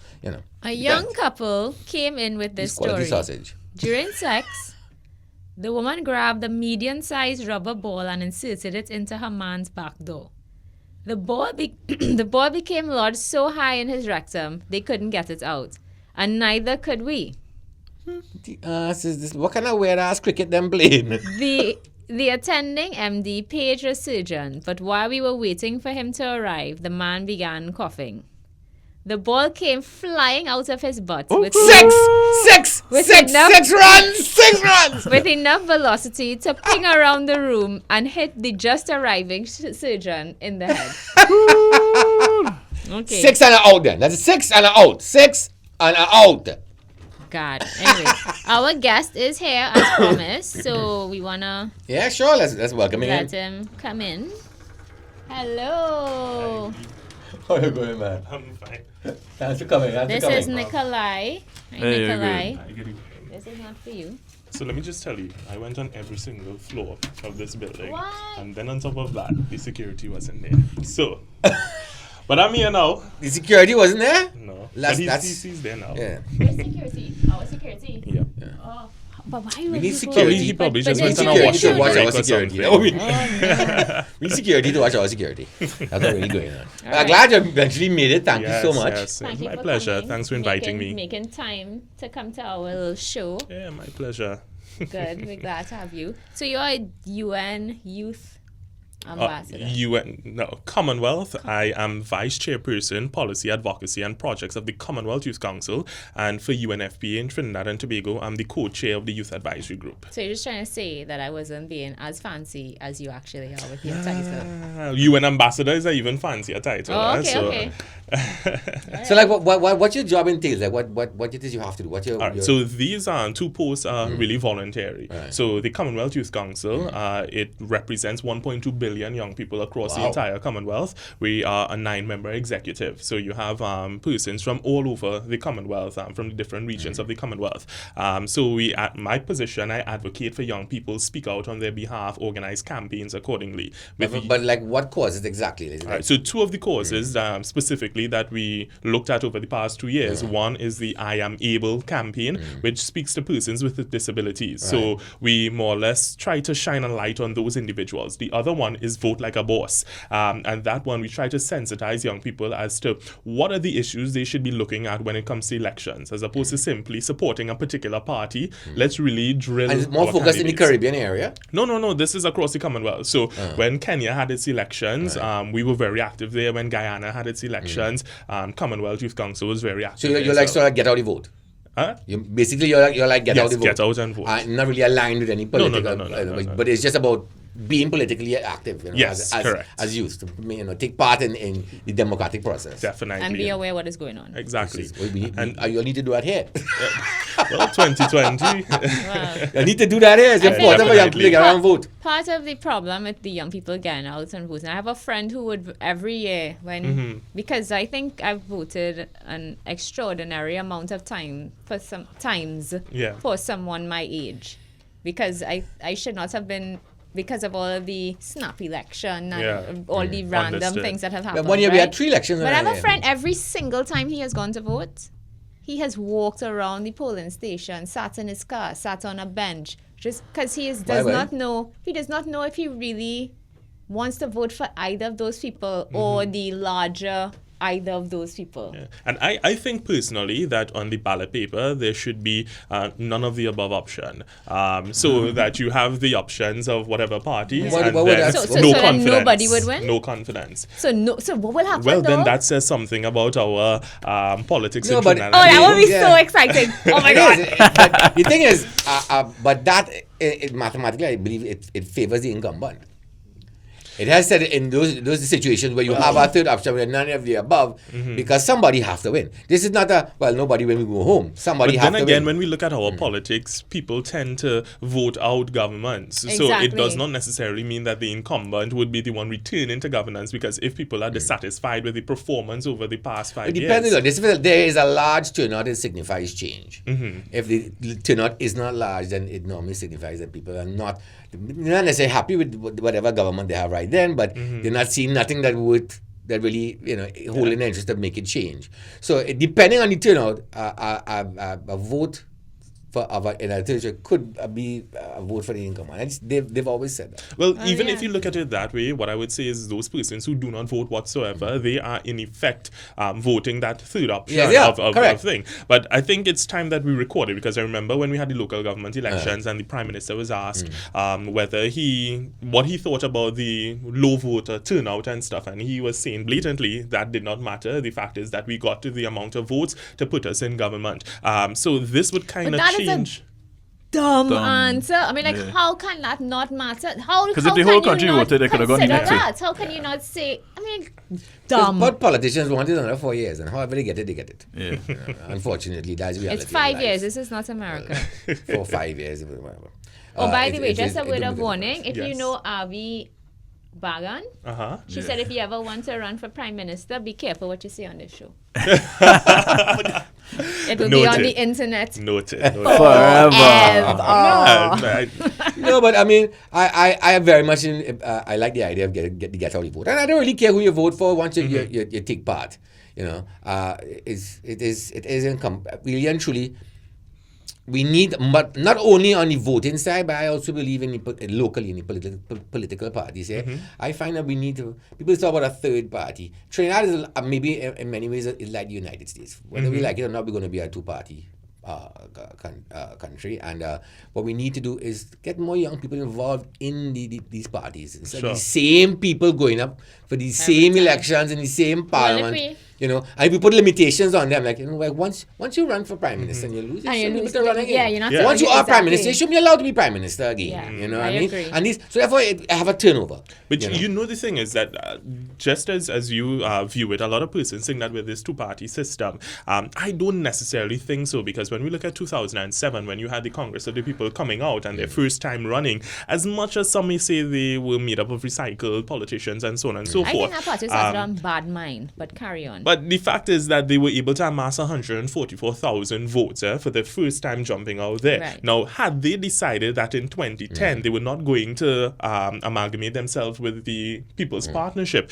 A young couple came in with this It's quality story. sausage. During sex, the woman grabbed a medium-sized rubber ball and inserted it into her man's back door. The ball became lodged so high in his rectum they couldn't get it out, and neither could we. What kind of weird ass cricket them playing? The attending MD paged a surgeon, but while we were waiting for him to arrive, the man began coughing. The ball came flying out of his butt with Six runs. with enough velocity to ping around the room and hit the just arriving surgeon in the head. Okay. 6 and an out then. That's 6 and an out. 6 and an out. God. Anyway, our guest is here as promised, so we wanna Yeah, sure. Let's welcome him let in. him come in. Hello. How you going, man? I'm fine. Thanks for coming. This is Nikolai. Hi, Hey, you're Nikolai. good. This is not for you. So let me just tell you, I went on every single floor of this building. What? And then on top of that, the security wasn't there. So, but I'm here now. The security wasn't there? No. That's- But that's- he's there now. Yeah. Where's security? Our security. Yeah. Oh, but why would We need people- security. He probably But just there's went on a security washroom to watch break our or security. something. Oh, we need security to watch our security. That's what really going on. I'm right. glad you eventually made it. Thank you so much. Yes, Thank my you for pleasure. coming, Thanks for inviting me. making time to come to our little show. Yeah, my pleasure. Good, we're glad to have you. So you're a UN youth ambassador. Commonwealth. I am Vice Chairperson, Policy, Advocacy and Projects of the Commonwealth Youth Council. And for UNFPA in Trinidad and Tobago, I'm the co-chair of the Youth Advisory Group. So you're just trying to say that I wasn't being as fancy as you actually are with your title. UN Ambassador is an even fancier title. Oh, eh? okay, So- okay. So, like, what's your job entails? Like, what it is you have to do? What's your, All right, your so these two posts are really voluntary. Right. So the Commonwealth Youth Council, it represents 1.2 billion young people across the Wow. entire Commonwealth. We are a 9-member executive. So you have persons from all over the Commonwealth, from the different regions of the Commonwealth. So at my position, I advocate for young people, speak out on their behalf, organize campaigns accordingly. but like, what causes exactly? Is it All like- right, so two of the causes specifically that we looked at over the past 2 years. One is the I Am Able campaign, which speaks to persons with disabilities. So we more or less try to shine a light on those individuals. The other one is Vote Like a Boss. And that one, we try to sensitize young people as to what are the issues they should be looking at when it comes to elections, as opposed to simply supporting a particular party. Let's really drill. and it's more our focused in the candidates. Caribbean area? No. This is across the Commonwealth. So when Kenya had its elections, we were very active there. When Guyana had its elections, Commonwealth Youth Council was very active. So you're there, like sort of get out the vote. Huh? You're like get out Yes, the vote. get out and vote. Not really aligned with any political, no. but it's just about being politically active. You know, Yes, correct. As youth, to take part in the democratic process. Definitely. And be aware what is going on. Exactly. And you need to do that here. Well, 2020. Wow. You need to do that here. It's I think- important for young people to get around and vote. Part of the problem with the young people getting out and voting, I have a friend who would every year because I think I've voted an extraordinary amount of times Yeah. for someone my age, because I should not have been, because of all of the snap election and all the random Understood. things that have But happened. one year we had right? 3 elections. But I have a friend, every single time he has gone to vote, he has walked around the polling station, sat in his car, sat on a bench, just because he does not know if he really wants to vote for either of those people or the larger either of those people. Yeah. And I think personally that on the ballot paper there should be none of the above option, so that you have the options of whatever parties, What- and what would then that- So no then confidence. nobody would win? No confidence. So what will happen Well, though? then that says something about our politics No, in but- Trinidad. Oh, that would be Yeah. so exciting. Oh my It god. is. But the thing is, but that mathematically, I believe it favors the incumbent. It has said in those situations where you have a third option where none of the above, because somebody has to win. This is not nobody when we go home. Somebody But has then to again, win. when we look at our politics, people tend to vote out governments. So it Exactly. does not necessarily mean that the incumbent would be the one returning to governance, because if people are dissatisfied with the performance over the past 5 It years. depends on this. There is a large turnout, it signifies change. If the turnout is not large, then it normally signifies that people are not necessarily happy with whatever government they have right then, but they're not seeing nothing that really hold an interest to make it change. So depending on the turnout, a vote in a territory could be a vote for the incumbent. They've always said that. Well, even yeah. if you look at it that way, what I would say is those persons who do not vote whatsoever, they are in effect voting that third option Yes, yeah, of correct. thing. But I think it's time that we record it, because I remember when we had the local government elections and the Prime Minister was asked what he thought about the low voter turnout and stuff, and he was saying blatantly that did not matter. The fact is that we got to the amount of votes to put us in government. So this would kind of that is a change. Dumb Dumb. answer. I mean, Yeah. how can that not matter? How? Because how if the can whole you country not voted, they could have gone consider next week. that? How can you not say? I mean, dumb. But politicians want it another 4 years, and however they get it, they get it. Yeah. Unfortunately, that's reality. It's 5 of years. life. This is not America. For 5 years, whatever. Oh, by the way, it just a it word don't of make a warning. difference. If you Yes. know Avi Bagan, she said if you ever want to run for prime minister, be careful what you say on this show. It will be on Noted. the internet. Noted. Forever. No, but I mean, I very much I like the idea of get out the vote, and I don't really care who you vote for once you take part. You know, it is really and truly. We need, but not only on the voting side, but I also believe in locally in the political parties. Yeah? I find that we need to. People talk about a third party. Trinidad is maybe in many ways is like the United States. Whether we like it or not, we're going to be a two-party country, and what we need to do is get more young people involved in these parties. It's like the same people going up for these same elections in the same parliament. You know, and if we put limitations on them, like, you know, like once you run for prime minister and you lose, And you should be lose, able to run again. yeah, you're not Once you are prime exactly. minister, you should be allowed to be prime minister again. Yeah, You know what I I mean? agree. And so therefore, I have a turnover. But you know the thing is that just as you view it, a lot of persons think that with this two-party system, I don't necessarily think so, because when we look at 2007, when you had the Congress of the People coming out and their first time running, as much as some may say they were made up of recycled politicians and so on and so I forth. think that party started on bad mind, but carry on. But the fact is that they were able to amass 144,000 votes for the first time jumping out there. Right. Now, had they decided that in 2010 they were not going to amalgamate themselves with the People's Partnership,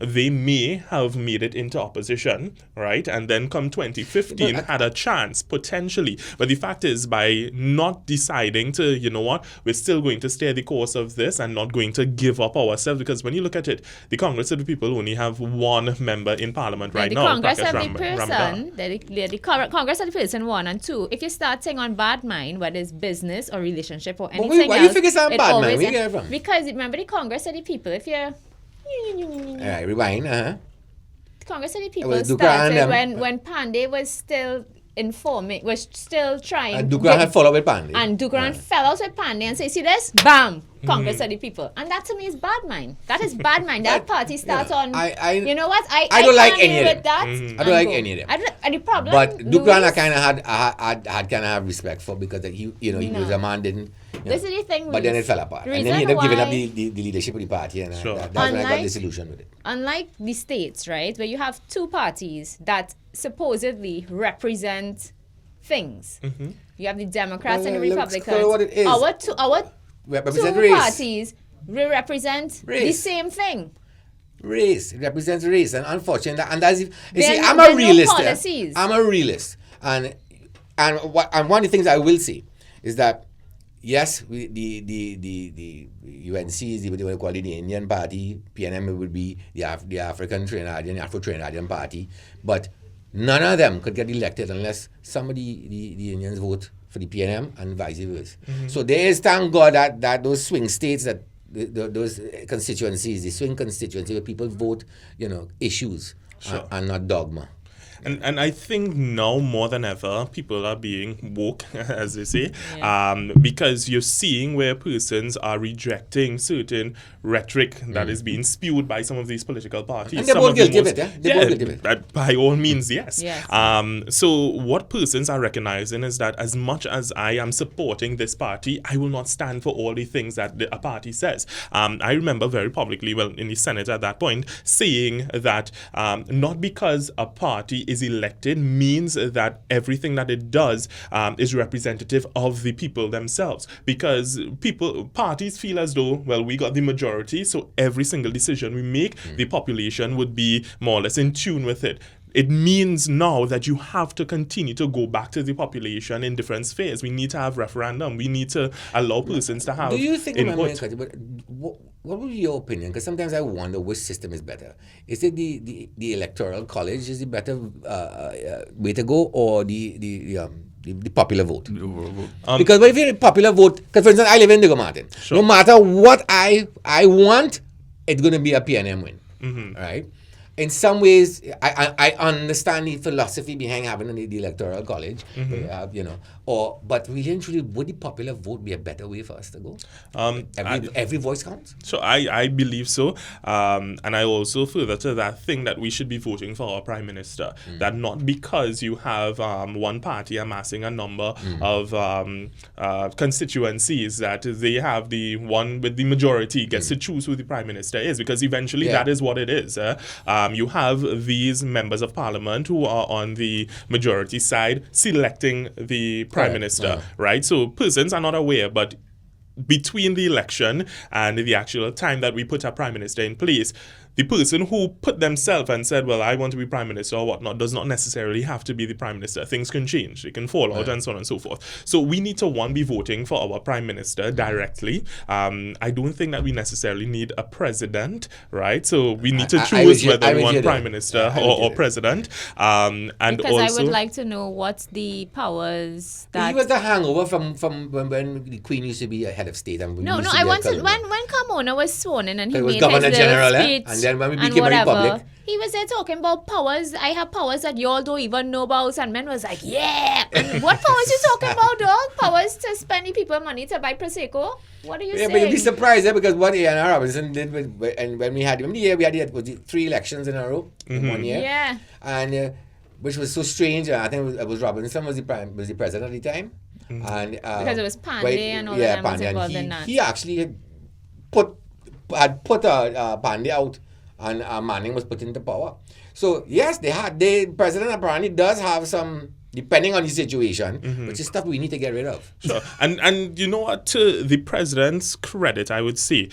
they may have made it into opposition, right? And then come 2015 had a chance, potentially. But the fact is, by not deciding to, you know what, we're still going to stay the course of this and not going to give up ourselves, because when you look at it, the Congress of the People only have one member in Parliament right the now. Congress Prakash of the Ramadan. person, the Congress of the person, 1 and 2. If you start saying on bad mind, whether it's business or relationship or anything why else, you figure it's on it bad mind? always Where you get it from? Because remember the Congress of the people. If you're All right, rewind. the Congress of the people was Dukra started and when Pandey was still informing, was still trying. And Dukran had followed with Pandey. And Dukran fell out with Pandey and say, see this? Bam! Congress of the people. And that to me is bad mind. That is bad mind. That party starts on, you know what? I don't like any of them. with that. I don't like any of them. I don't, and the problem, But Dukran I Louis, kind of had kind of have respect for, because he was a man didn't. This is the thing. But then Louis. it fell apart, The and then he reason ended up giving up why- the leadership of the party, and Sure. that's when I got Unlike- disillusioned with it. Unlike the states, right, where you have two parties that supposedly represent things. You have the Democrats and the Well, let's Republicans. call it what it is. Our Represent two race. parties represent the Race. same thing. Race. It represents race, and unfortunately, and that's you see, There- I'm there a are no realist. policies. I'm a realist, and one of the things I will say is that yes, the UNC is what they call it, the Indian Party. PNM would be the African Trinidadian, Afro Trinidadian Party, but none of them could get elected unless some of the Indians vote for the PNM and vice versa. So there is, thank God, that those swing states, that those constituencies, the swing constituencies where people vote, issues and not dogma. And I think now more than ever, people are being woke, as they say, because you're seeing where persons are rejecting certain rhetoric that is being spewed by some of these political parties. And they're Some both of the guilty of most- it, They're both guilty of it. By all means, yes. Yes. So what persons are recognizing is that as much as I am supporting this party, I will not stand for all the things that a party says. I remember very publicly, in the Senate at that point, saying that not because a party is elected means that everything that it does is representative of the people themselves, because parties feel as though, well, we got the majority, so every single decision we make, the population would be more or less in tune with it. It means now that you have to continue to go back to the population in different spheres. We need to have referendum. We need to allow persons to have Do you think, input. what would be your opinion? Because sometimes I wonder which system is better. Is it the electoral college is the better way to go, or the popular vote? Because if you're a popular vote, because for instance, I live in Diego Martin. Sure. No matter what I want, it's going to be a PNM win. Right? in some ways, I understand the philosophy behind having the electoral college, but really and truly, would the popular vote be a better way for us to go? Every voice counts? So I believe so. And I also further to that thing that we should be voting for our Prime Minister. That not because you have one party amassing a number of constituencies that they have the one with the majority gets to choose who the Prime Minister is, because eventually that is what it is. You have these members of parliament who are on the majority side selecting the Prime Minister, right? So persons are not aware, but between the election and the actual time that we put our Prime Minister in place, the person who put themselves and said, well, I want to be Prime Minister or whatnot, does not necessarily have to be the Prime Minister. Things can change. They can fall out and so on and so forth. So we need to, be voting for our Prime Minister directly. I don't think that we necessarily need a president, right? So we need to choose whether we want Prime Minister or president. And because also, I would like to know what's the powers that... He was the hangover from when the Queen used to be a head of state. And No, I wanted... When Carmona was sworn in and he made his Governor General, speech... And then when we became a republic, he was there talking about powers. I have powers that y'all don't even know about. And men was like, yeah. And what powers you talking about, dog? Powers to spend the people money to buy Prosecco? What are you saying? But you'd be surprised, because what A.N.R. Robinson did and when we had, remember the year we had was it 3 elections in a row in 1 year? Yeah. And which was so strange. I think it was Robinson was the president at the time. And because it was Pandey and all that was involved in that. He actually had put Pandey out, and Manning was put into power. So yes, the president apparently does have some, depending on the situation, which is stuff we need to get rid of. Sure. And you know what, to the president's credit, I would say,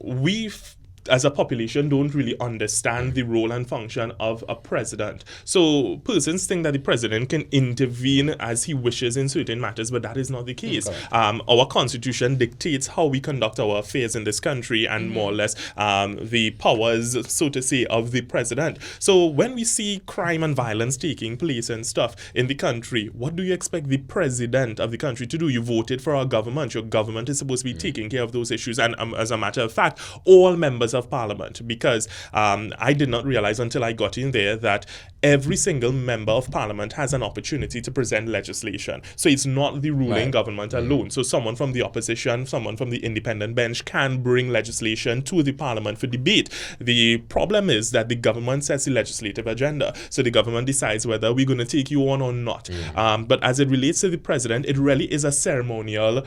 we've as a population don't really understand the role and function of a president. So persons think that the president can intervene as he wishes in certain matters, but that is not the case. Our constitution dictates how we conduct our affairs in this country, and more or less the powers, so to say, of the president. So when we see crime and violence taking place and stuff in the country, what do you expect the president of the country to do? You voted for our government. Your government is supposed to be taking care of those issues. And as a matter of fact, all members of parliament, because I did not realize until I got in there that every single member of parliament has an opportunity to present legislation. So it's not the ruling government alone. So someone from the opposition, someone from the independent bench can bring legislation to the parliament for debate. The problem is that the government sets the legislative agenda. So the government decides whether we're going to take you on or not. But as it relates to the president, it really is a ceremonial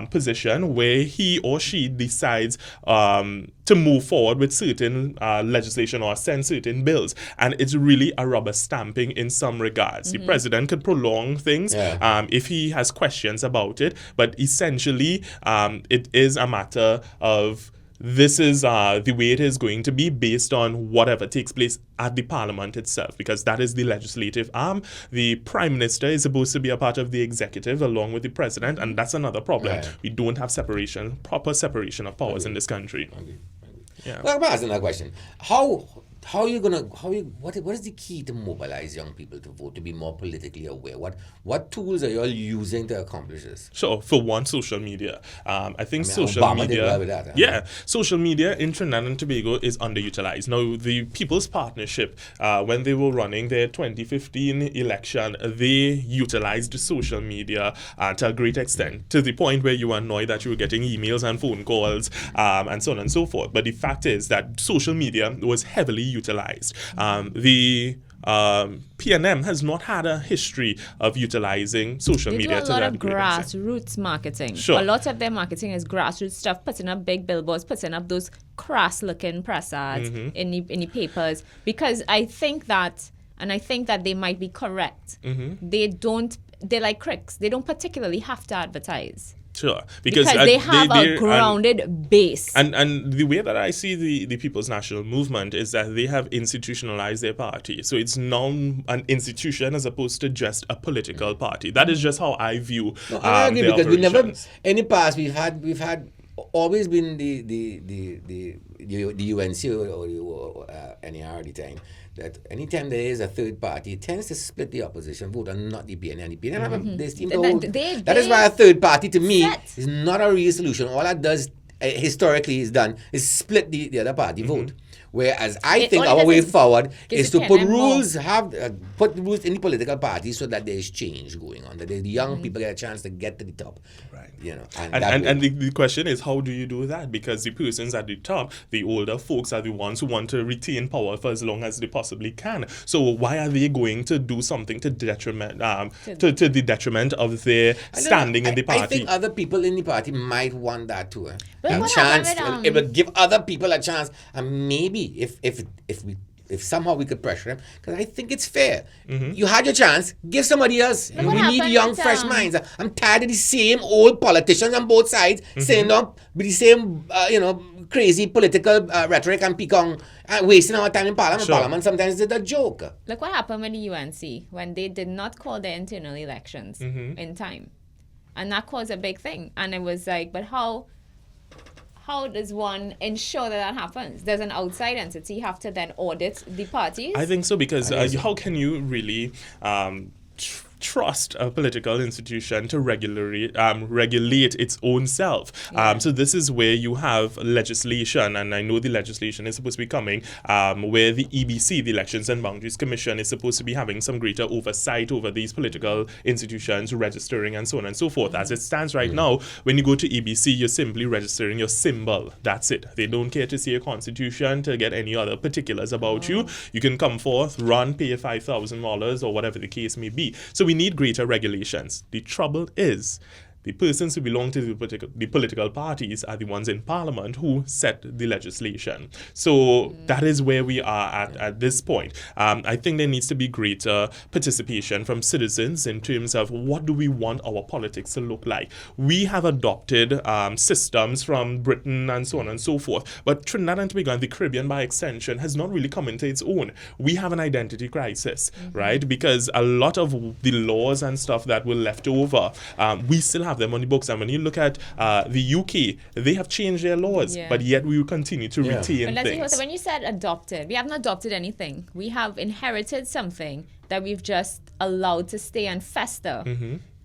position where he or she decides to move forward with certain legislation or send certain bills. And it's really a rubber stamping in some regards. The president could prolong things if he has questions about it, but essentially it is a matter of this is the way it is going to be based on whatever takes place at the parliament itself, because that is the legislative arm. The prime minister is supposed to be a part of the executive along with the president, and that's another problem. We don't have proper separation of powers in this country. Yeah. Well, I'm asking that question. What is the key to mobilize young people to vote, to be more politically aware? What tools are you all using to accomplish this? Sure. For one, social media. I think social Obama media. did well with that, social media in Trinidad and Tobago is underutilized. Now, the People's Partnership, when they were running their 2015 election, they utilized social media to a great extent, to the point where you were annoyed that you were getting emails and phone calls and so on and so forth. But the fact is that social media was heavily utilized. The PNM has not had a history of utilizing social media to that great extent. They do a lot of grassroots marketing. Sure. A lot of their marketing is grassroots stuff, putting up big billboards, putting up those crass-looking press ads in the papers. Because I think that they might be correct. They're like critics. They don't particularly have to advertise. Sure, because they have a grounded base. And the way that I see the People's National Movement is that they have institutionalized their party. So it's now an institution as opposed to just a political party. That is just how I view I agree, because we never, in the past, we've had always been the UNC or NAR at the time, that anytime there is a third party, it tends to split the opposition vote and not the PNN. The PNN have this team to hold. That is why a third party, to me, is not a real solution. All that does historically is done is split the other party vote. Whereas I It- think all it our does way is forward gives is the to put PNM more. rules, put rules in the political parties so that there is change going on, that the young people get a chance to get to the top. Right. You know, And the question is, how do you do that? Because the persons at the top, the older folks, are the ones who want to retain power for as long as they possibly can. So why are they going to do something to detriment to the detriment of their I don't know. standing in the party? I think other people in the party might want that too. But A what chance. happened with, It would give other people a chance, and maybe if somehow we could pressure them, because I think it's fair. You had your chance, give somebody else. But We what need happened young, with, fresh minds. I'm tired of the same old politicians on both sides saying up with the same, crazy political rhetoric and picong, wasting our time in Parliament. Sure. Parliament sometimes is a joke. Look what happened with the UNC when they did not call their internal elections in time. And that caused a big thing. And it was like, but how does one ensure that happens? Does an outside entity have to then audit the parties? I think so, because how can you really trust a political institution to regulate its own self? So this is where you have legislation, and I know the legislation is supposed to be coming, where the EBC, the Elections and Boundaries Commission, is supposed to be having some greater oversight over these political institutions, registering and so on and so forth. As it stands right now, when you go to EBC, you're simply registering your symbol. That's it. They don't care to see a constitution, to get any other particulars about you. You can come forth, run, pay $5,000 or whatever the case may be. So we need greater regulations. The trouble is, the persons who belong to the political parties are the ones in Parliament who set the legislation. So that is where we are at this point. I think there needs to be greater participation from citizens in terms of what do we want our politics to look like. We have adopted systems from Britain and so on and so forth, but Trinidad and Tobago and the Caribbean by extension has not really come into its own. We have an identity crisis, right? Because a lot of the laws and stuff that were left over, we still have them on the books. And when you look at the UK, they have changed their laws, but yet we will continue to retain But let's see, things. so when you said adopted, we haven't adopted anything. We have inherited something that we've just allowed to stay and fester.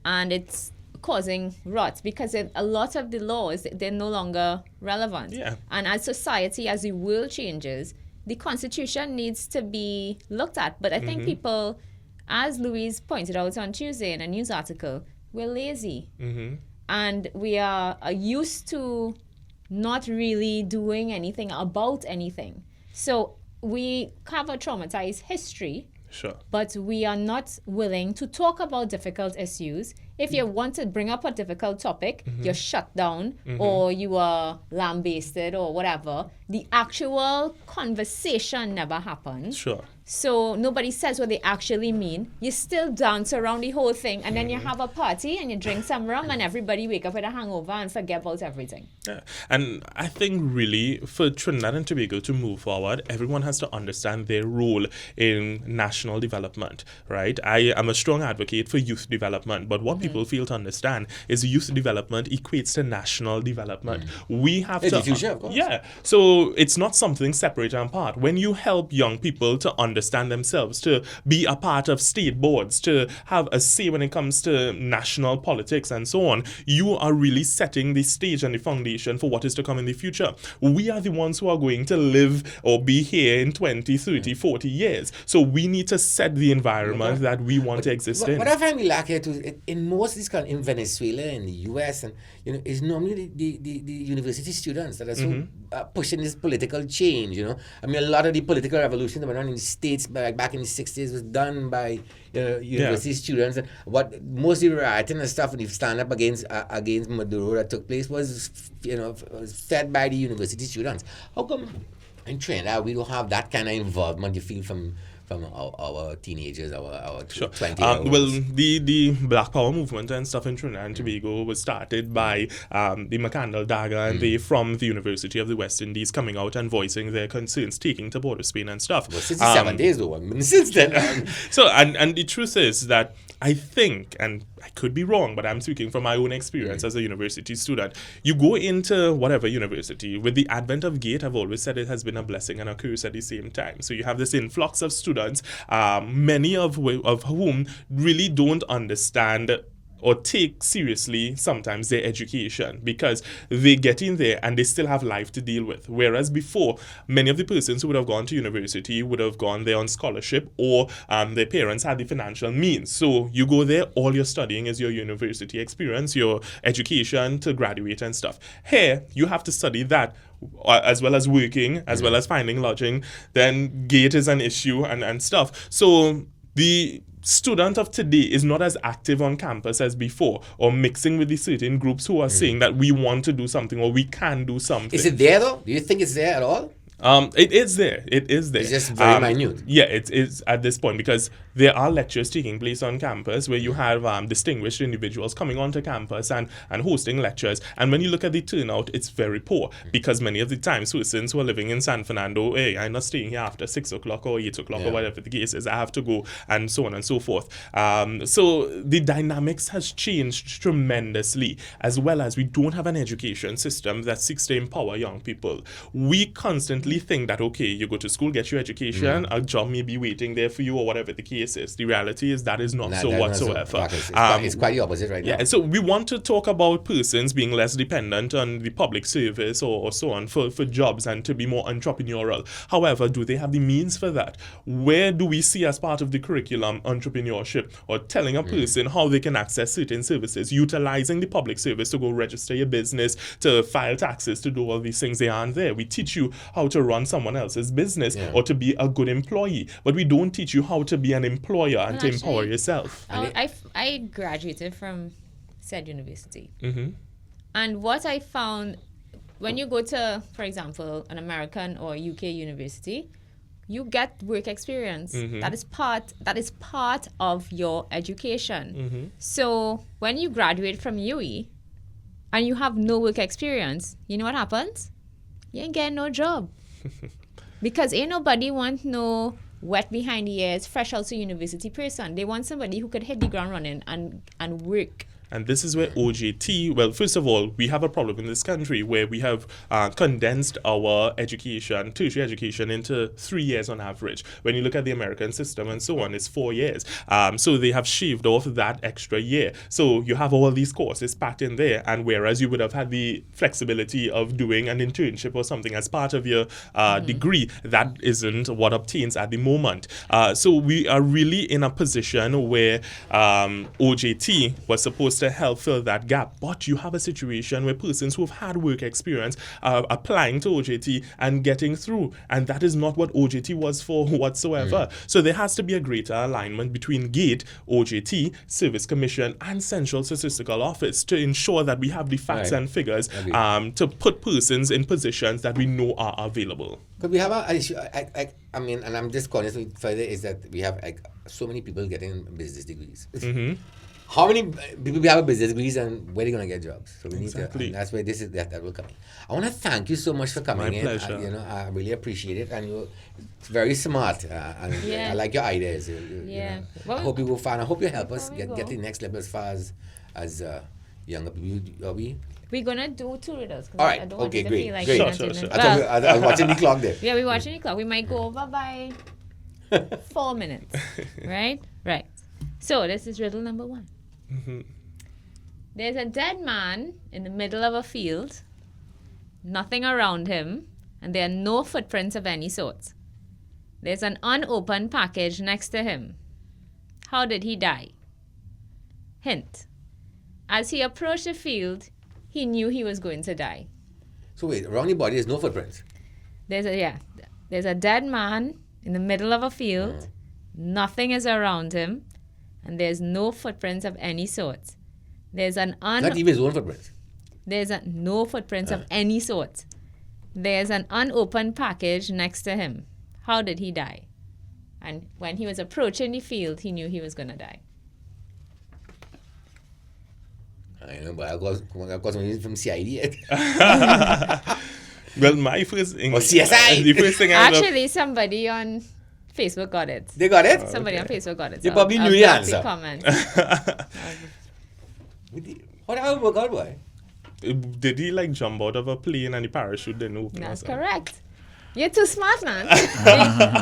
And it's causing rot because a lot of the laws, they're no longer relevant. And as society, as the world changes, the Constitution needs to be looked at. But I think people, as Louise pointed out on Tuesday in a news article, we're lazy. And we are used to not really doing anything about anything. So we have a traumatized history, but we are not willing to talk about difficult issues. If you want to bring up a difficult topic, you're shut down or you are lambasted or whatever. The actual conversation never happens. So nobody says what they actually mean. You still dance around the whole thing, and then you have a party and you drink some rum and everybody wake up with a hangover and forget about everything. And I think really for Trinidad and Tobago to move forward, everyone has to understand their role in national development, right? I am a strong advocate for youth development, but what people fail to understand is youth development equates to national development. We have to... the future, of course. So it's not something separate and apart. When you help young people to understand themselves, to be a part of state boards, to have a say when it comes to national politics and so on, you are really setting the stage and the foundation for what is to come in the future. We are the ones who are going to live or be here in 20, 30, 40 years. So we need to set the environment that we want to exist in. What I find we lack here too, in most of these countries, in Venezuela, in the US, and is normally the university students that are so pushing this political change. I mean, a lot of the political revolution that went on in the States back in the 60s was done by university students. And what most of the rioting and stuff and the stand up against Maduro that took place was fed by the university students. How come in Trinidad we don't have that kind of involvement? You feel from our teenagers, our 20-year-olds? Well, the Black Power movement and stuff in Trinidad and Tobago was started by the McCandle Dagger and they from the University of the West Indies coming out and voicing their concerns, taking to Port of Spain and stuff. Well, 67 days though, since then. So, and the truth is that I think, and I could be wrong, but I'm speaking from my own experience as a university student. You go into whatever university, with the advent of GATE, I've always said it has been a blessing and a curse at the same time. So you have this influx of students, many of whom really don't understand or take seriously sometimes their education, because they get in there and they still have life to deal with. Whereas before, many of the persons who would have gone to university would have gone there on scholarship, or their parents had the financial means. So you go there, all you're studying is your university experience, your education to graduate and stuff. Here, you have to study that as well as working, as well as finding lodging. Then gate is an issue and stuff. So the student of today is not as active on campus as before, or mixing with the certain groups who are saying that we want to do something or we can do something. Is it there though? Do you think it's there at all? It is there. It is there. It's just very minute. Yeah, it is at this point, because there are lectures taking place on campus where you have distinguished individuals coming onto campus and hosting lectures. And when you look at the turnout, it's very poor, because many of the times persons who are living in San Fernando, hey, I'm not staying here after 6 o'clock or 8 o'clock or whatever the case is. I have to go, and so on and so forth. So the dynamics has changed tremendously, as well as we don't have an education system that seeks to empower young people. We constantly think that, okay, you go to school, get your education, a job may be waiting there for you, or whatever the case is. The reality is that is not so whatsoever. It's quite the opposite right now. Yeah, so we want to talk about persons being less dependent on the public service or so on for jobs, and to be more entrepreneurial. However, do they have the means for that? Where do we see as part of the curriculum entrepreneurship, or telling a person how they can access certain services, utilizing the public service to go register your business, to file taxes, to do all these things? They aren't there. We teach you how to run someone else's business or to be a good employee, but we don't teach you how to be an employer and to empower yourself. I graduated from said university. Mm-hmm. And what I found, when you go to, for example, an American or UK university, you get work experience. Mm-hmm. That is part of your education. Mm-hmm. So when you graduate from UE and you have no work experience, you know what happens? You ain't getting no job. Because ain't nobody want no wet behind the ears, fresh out to university person. They want somebody who could hit the ground running and work. And this is where OJT, well, first of all, we have a problem in this country where we have condensed our education, tertiary education, into 3 years on average. When you look at the American system and so on, it's 4 years. So they have shaved off that extra year. So you have all these courses packed in there, and whereas you would have had the flexibility of doing an internship or something as part of your degree, that isn't what obtains at the moment. So we are really in a position where OJT was supposed to help fill that gap, but you have a situation where persons who have had work experience are applying to OJT and getting through, and that is not what OJT was for whatsoever. So there has to be a greater alignment between GATE, OJT, Service Commission, and Central Statistical Office to ensure that we have the facts and figures to put persons in positions that we know are available. Because we have an issue, I mean, and I'm just calling it further, is that we have so many people getting business degrees. Mm-hmm. How many people have business degrees, and where are they going to get jobs? So we need to, Exactly. and that's where that will come in. I want to thank you so much for coming My in. pleasure. I really appreciate it, and you're very smart, and I like your ideas. You know. Well, I hope you will find. I hope you help us before we get go- to the next level as far as younger people. Are we? We're gonna do 2 riddles. 'Cause All right. I don't want Okay, you to great. feel like Great. you're not Sure, doing sure, it. I thought I was watching the clock there. Yeah, we're watching the clock. We might go over by 4 minutes. Right? Right. So this is riddle number 1. Mm-hmm. There's a dead man in the middle of a field, nothing around him, and there are no footprints of any sort. There's an unopened package next to him. How did he die? Hint. As he approached the field, he knew he was going to die. So wait, around the body, there's no footprints. There's a dead man in the middle of a field, nothing is around him, and there's no footprints of any sort. There's an Not even his own footprints. no footprints of any sort. There's an unopened package next to him. How did he die? And when he was approaching the field, he knew he was going to die. I know, but I got something from CID. Well, my first thing... Oh, CSI! The first thing I would have- Actually, somebody on Facebook got it. They got it? Somebody on Facebook got it. They so probably I'll knew the drop answer. Comment. How did it work out, boy? Did he like jump out of a plane and the parachute didn't open? That's or something? correct. You're too smart, man.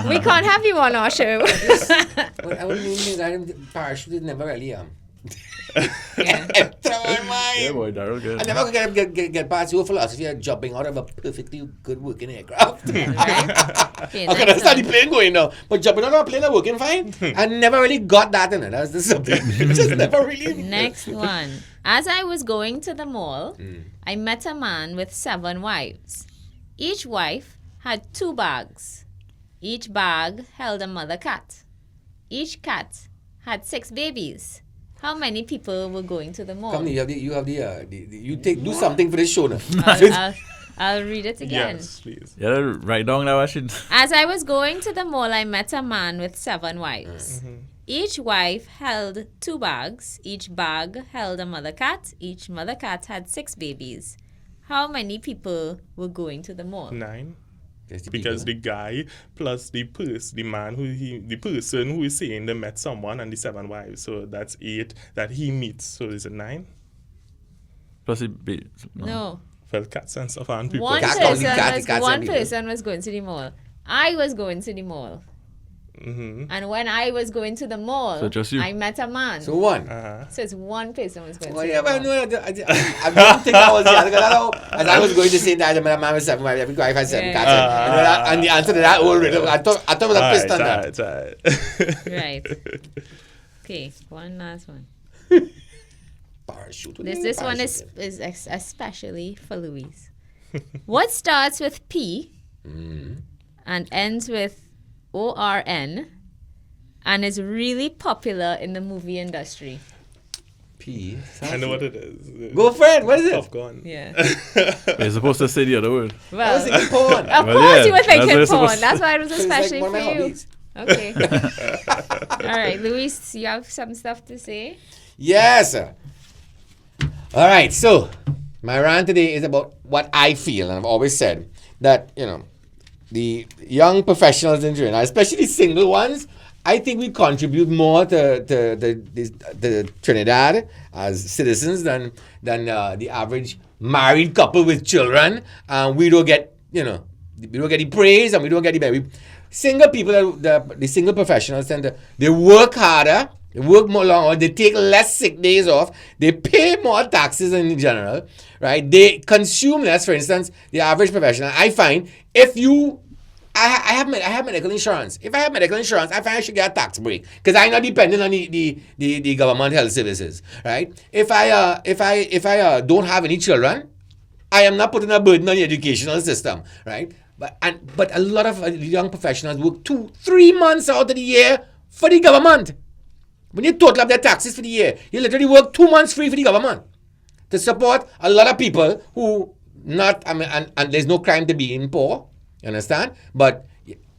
we can't have you on our show. Well, I would mean that parachute is never really Enter my mind. Yeah, boy, Daryl good. I never could get past your philosophy of jumping out of a perfectly good working aircraft. Right? Okay, Okay, next that's not the one. plane going now. But jumping out of a plane and working fine. I never really got that in it. That was just something. It just never really. Next one. As I was going to the mall, I met a man with 7 wives. Each wife had 2 bags. Each bag held a mother cat. Each cat had 6 babies. How many people were going to the mall? Come, do something for this show now. I'll read it again. Yes, please. Yeah, write down that I should. As I was going to the mall, I met a man with 7 wives. Each wife held 2 bags. Each bag held a mother cat. Each mother cat had 6 babies. How many people were going to the mall? 9. That's the Because people. the guy plus the person who is saying they met someone and the 7 wives. So that's 8 that he meets. So is it 9? Plus it be. No. For cats and stuff and people. One Cats only person cats, was, cats one and people. person was going to the mall. I was going to the mall. And when I was going to the mall, So just you. I met a man. So one. So it's one person was going Well, to yeah, the but mall. no, I don't think that was the answer. As I was going to say that, I met a man with 7 wives. Every wife had 7 Yeah. cats. And the answer to that whole riddle, I thought it was a twist on that. Right. Right. Okay, one last one. Parachute. This one is especially for Louise. What starts with P and ends with ORN and is really popular in the movie industry? P. I know what it is. Go for it. What is it? Popcorn. Yeah. You're supposed to say the other word. I Well, was thinking porn. of Well, course yeah, you were that's what thinking it's porn. supposed- That's why it was It's like especially one of for my you. hobbies. Okay. All right, Luis, you have some stuff to say? Yes. All right. So my rant today is about what I feel, and I've always said that the young professionals in Trinidad, especially single ones, I think we contribute more to the Trinidad as citizens than the average married couple with children. We don't get the praise, and we don't get the benefit. Single people, the single professionals, they work harder, they work more longer, they take less sick days off, they pay more taxes in general, right? They consume less. For instance, the average professional, I find, I have medical insurance. If I have medical insurance, I find I should get a tax break because I'm not dependent on the government health services, right? If I don't have any children, I am not putting a burden on the educational system, right? But a lot of young professionals work 2-3 months out of the year for the government. When you total up their taxes for the year, you literally work 2 months free for the government to support a lot of people who and there's no crime to being poor, you understand? But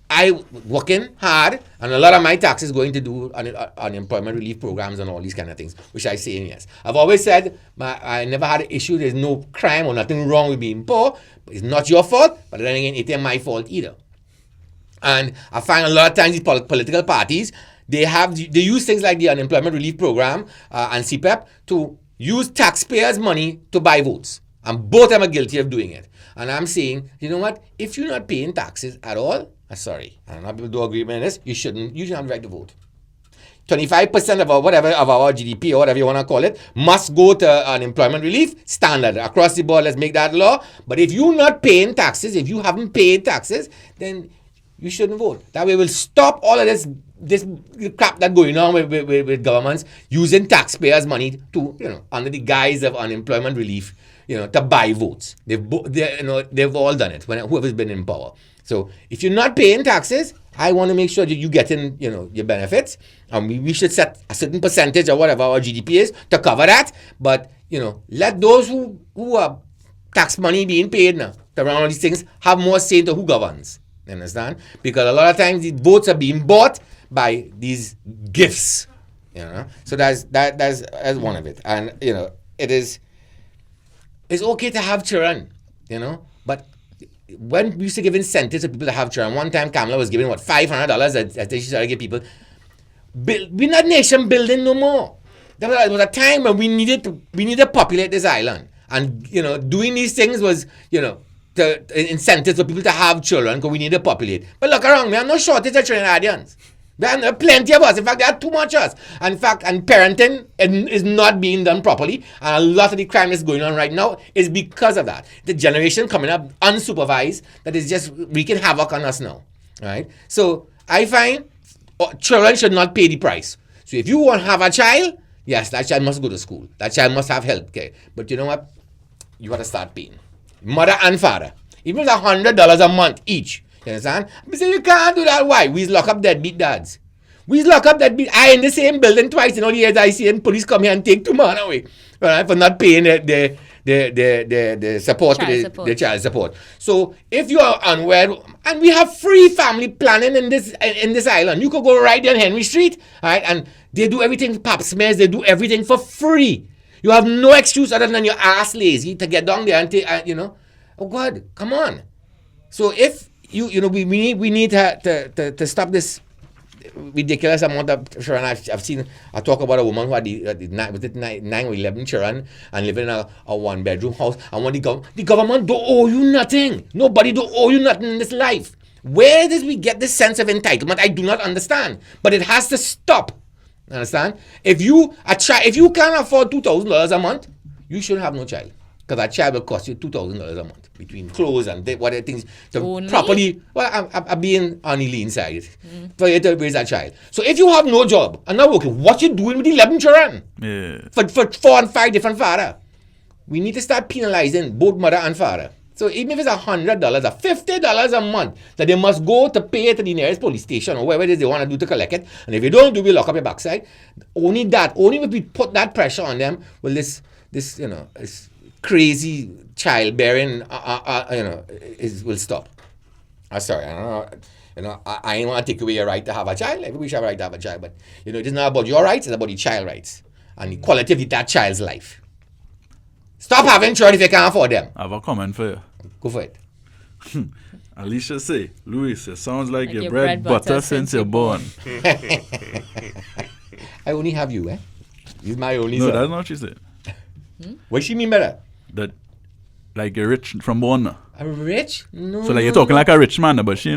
I working hard, and a lot of my taxes going to do unemployment relief programs and all these kind of things, which I say yes. I've always said I never had an issue. There's no crime or nothing wrong with being poor. But it's not your fault, but then again, it ain't my fault either. And I find a lot of times these political parties, they use things like the unemployment relief program and CPEP to use taxpayers' money to buy votes. And both of them are guilty of doing it. And I'm saying, you know what? If you're not paying taxes at all, I'm sorry, and a lot of people do agree with this, you shouldn't have the right to vote. 25% of our GDP or whatever you want to call it must go to unemployment relief, standard across the board. Let's make that law. But if you're not paying taxes, if you haven't paid taxes, then you shouldn't vote. That way we'll stop all of this crap that's going on with governments using taxpayers' money to, under the guise of unemployment relief, to buy votes. They've all done it whoever's been in power. So if you're not paying taxes, I want to make sure that you get in, your benefits. And we should set a certain percentage or whatever our GDP is to cover that. But, let those who are tax money being paid now to run all these things have more say into who governs. You understand? Because a lot of times the votes are being bought by these gifts. So that's one of it. And, it's okay to have children, but when we used to give incentives to people to have children, one time Kamala was giving $500 that she started to give people. We're not nation building no more. There was a time when we needed to populate this island, and doing these things was incentives for people to have children because we need to populate. But look around, we have no shortage of Trinidadians. There are plenty of us. In fact, there are too much of us. And in fact, and parenting is not being done properly. And a lot of the crime that's going on right now is because of that. The generation coming up unsupervised that is just wreaking havoc on us now. Right? So I find children should not pay the price. So if you want to have a child, yes, that child must go to school. That child must have health care. But you know what? You got to start paying. Mother and father. Even if it's $100 a month each. You understand? But say you can't do that. Why? We lock up deadbeat dads. We lock up deadbeat. I in the same building twice in all the years I see and police come here and take 2 months away. Right? For not paying the support, the child support. So if you are unwed, and we have free family planning in this island, you could go right down Henry Street, right, and they do everything, pap smears, they do everything for free. You have no excuse other than your ass lazy to get down there and take, oh God, come on. So if we need to stop this ridiculous amount of children. I've seen. I talk about a woman who had the 9 or 11 children and living in a 1-bedroom house. And when the government don't owe you nothing. Nobody don't owe you nothing in this life. Where did we get this sense of entitlement? I do not understand. But it has to stop. Understand? If you can't afford $2,000 a month, you shouldn't have no child. Because that child will cost you $2,000 a month between clothes and whatever things to Only? properly. Well, I'm being on the lean side for you to raise that child. So if you have no job and not working, what you doing with 11 children? Yeah. For 4 and 5 different father. We need to start penalizing both mother and father. So even if it's $100 or $50 a month that they must go to pay to the nearest police station or whatever it is they want to do to collect it, and if you don't do, we lock up your backside. Only if we put that pressure on them, will this crazy childbearing, will stop. I'm sorry, I ain't want to take away your right to have a child. Everybody should have a right to have a child, but it is not about your rights; it's about the child rights and the quality of that child's life. Stop having children if you can't afford them. I have a comment for you. Go for it. Alicia say, Luis, it sounds like your your bread butter since you're born. I only have you, eh? You're my only No, son. that's not what she said. What she mean by that? That, like, you're rich from born now. I'm rich? No. So, like, you're talking like a rich man, but she,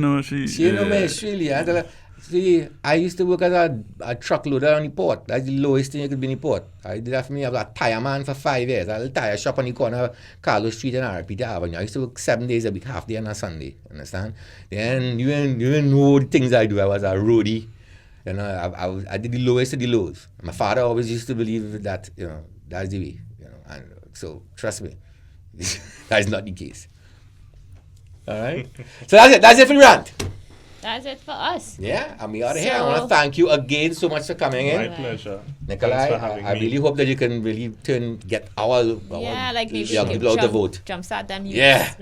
She know me, Australia. I tell her, see, I used to work as a truck loader on the port. That's the lowest thing you could be in the port. I did that for me. I was a tire man for 5 years. I had a tire shop on the corner of Carlos Street and RPT Avenue. I used to work 7 days a week, half day on a Sunday. Understand? Then you didn't know the things I do. I was a roadie. I did the lowest of the lows. My father always used to believe that, that's the way. And so trust me, that is not the case. All right. So that's it. That's it for the rant. That's it for us. Yeah, and we out of here. I So- want to thank you again so much for coming My in. pleasure. Nikolai, Thanks for having I me. really hope that you can really get our Yeah, like maybe young we people out to could vote. jumpstart them youths. Yeah.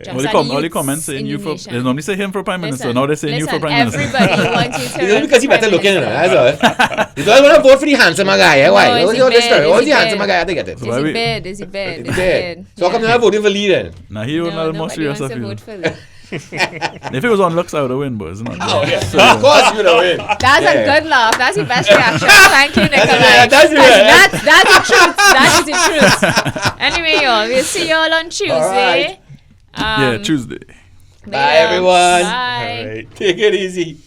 Jumpstart All the youths comments saying in you the for, nation. they normally say him for prime minister, Listen, now they're saying you for prime minister. Everybody wants you to It's run only because you for better looking, prime that's minister. all. You don't want to vote for the handsome guy, eh? Why? No, What's it's all this a story? bid, What's it's the a handsome bid. guy have to get it? Is Why he we- bid? Is he bid? It's dead. So how come you're not voting for Lee then? Now he will No, not more nobody serious wants of to you. vote for Lee. If it was on looks, I would have win, but it's not. Oh, yeah. Of course you're going to win. That's Yeah. a good laugh. That's the best reaction. Thank you, Nikolai. That's it. That's the truth. That is the truth. Anyway, y'all, we'll see y'all on Tuesday. right. Yeah, Tuesday. Bye, everyone. Bye. All right. Take it easy.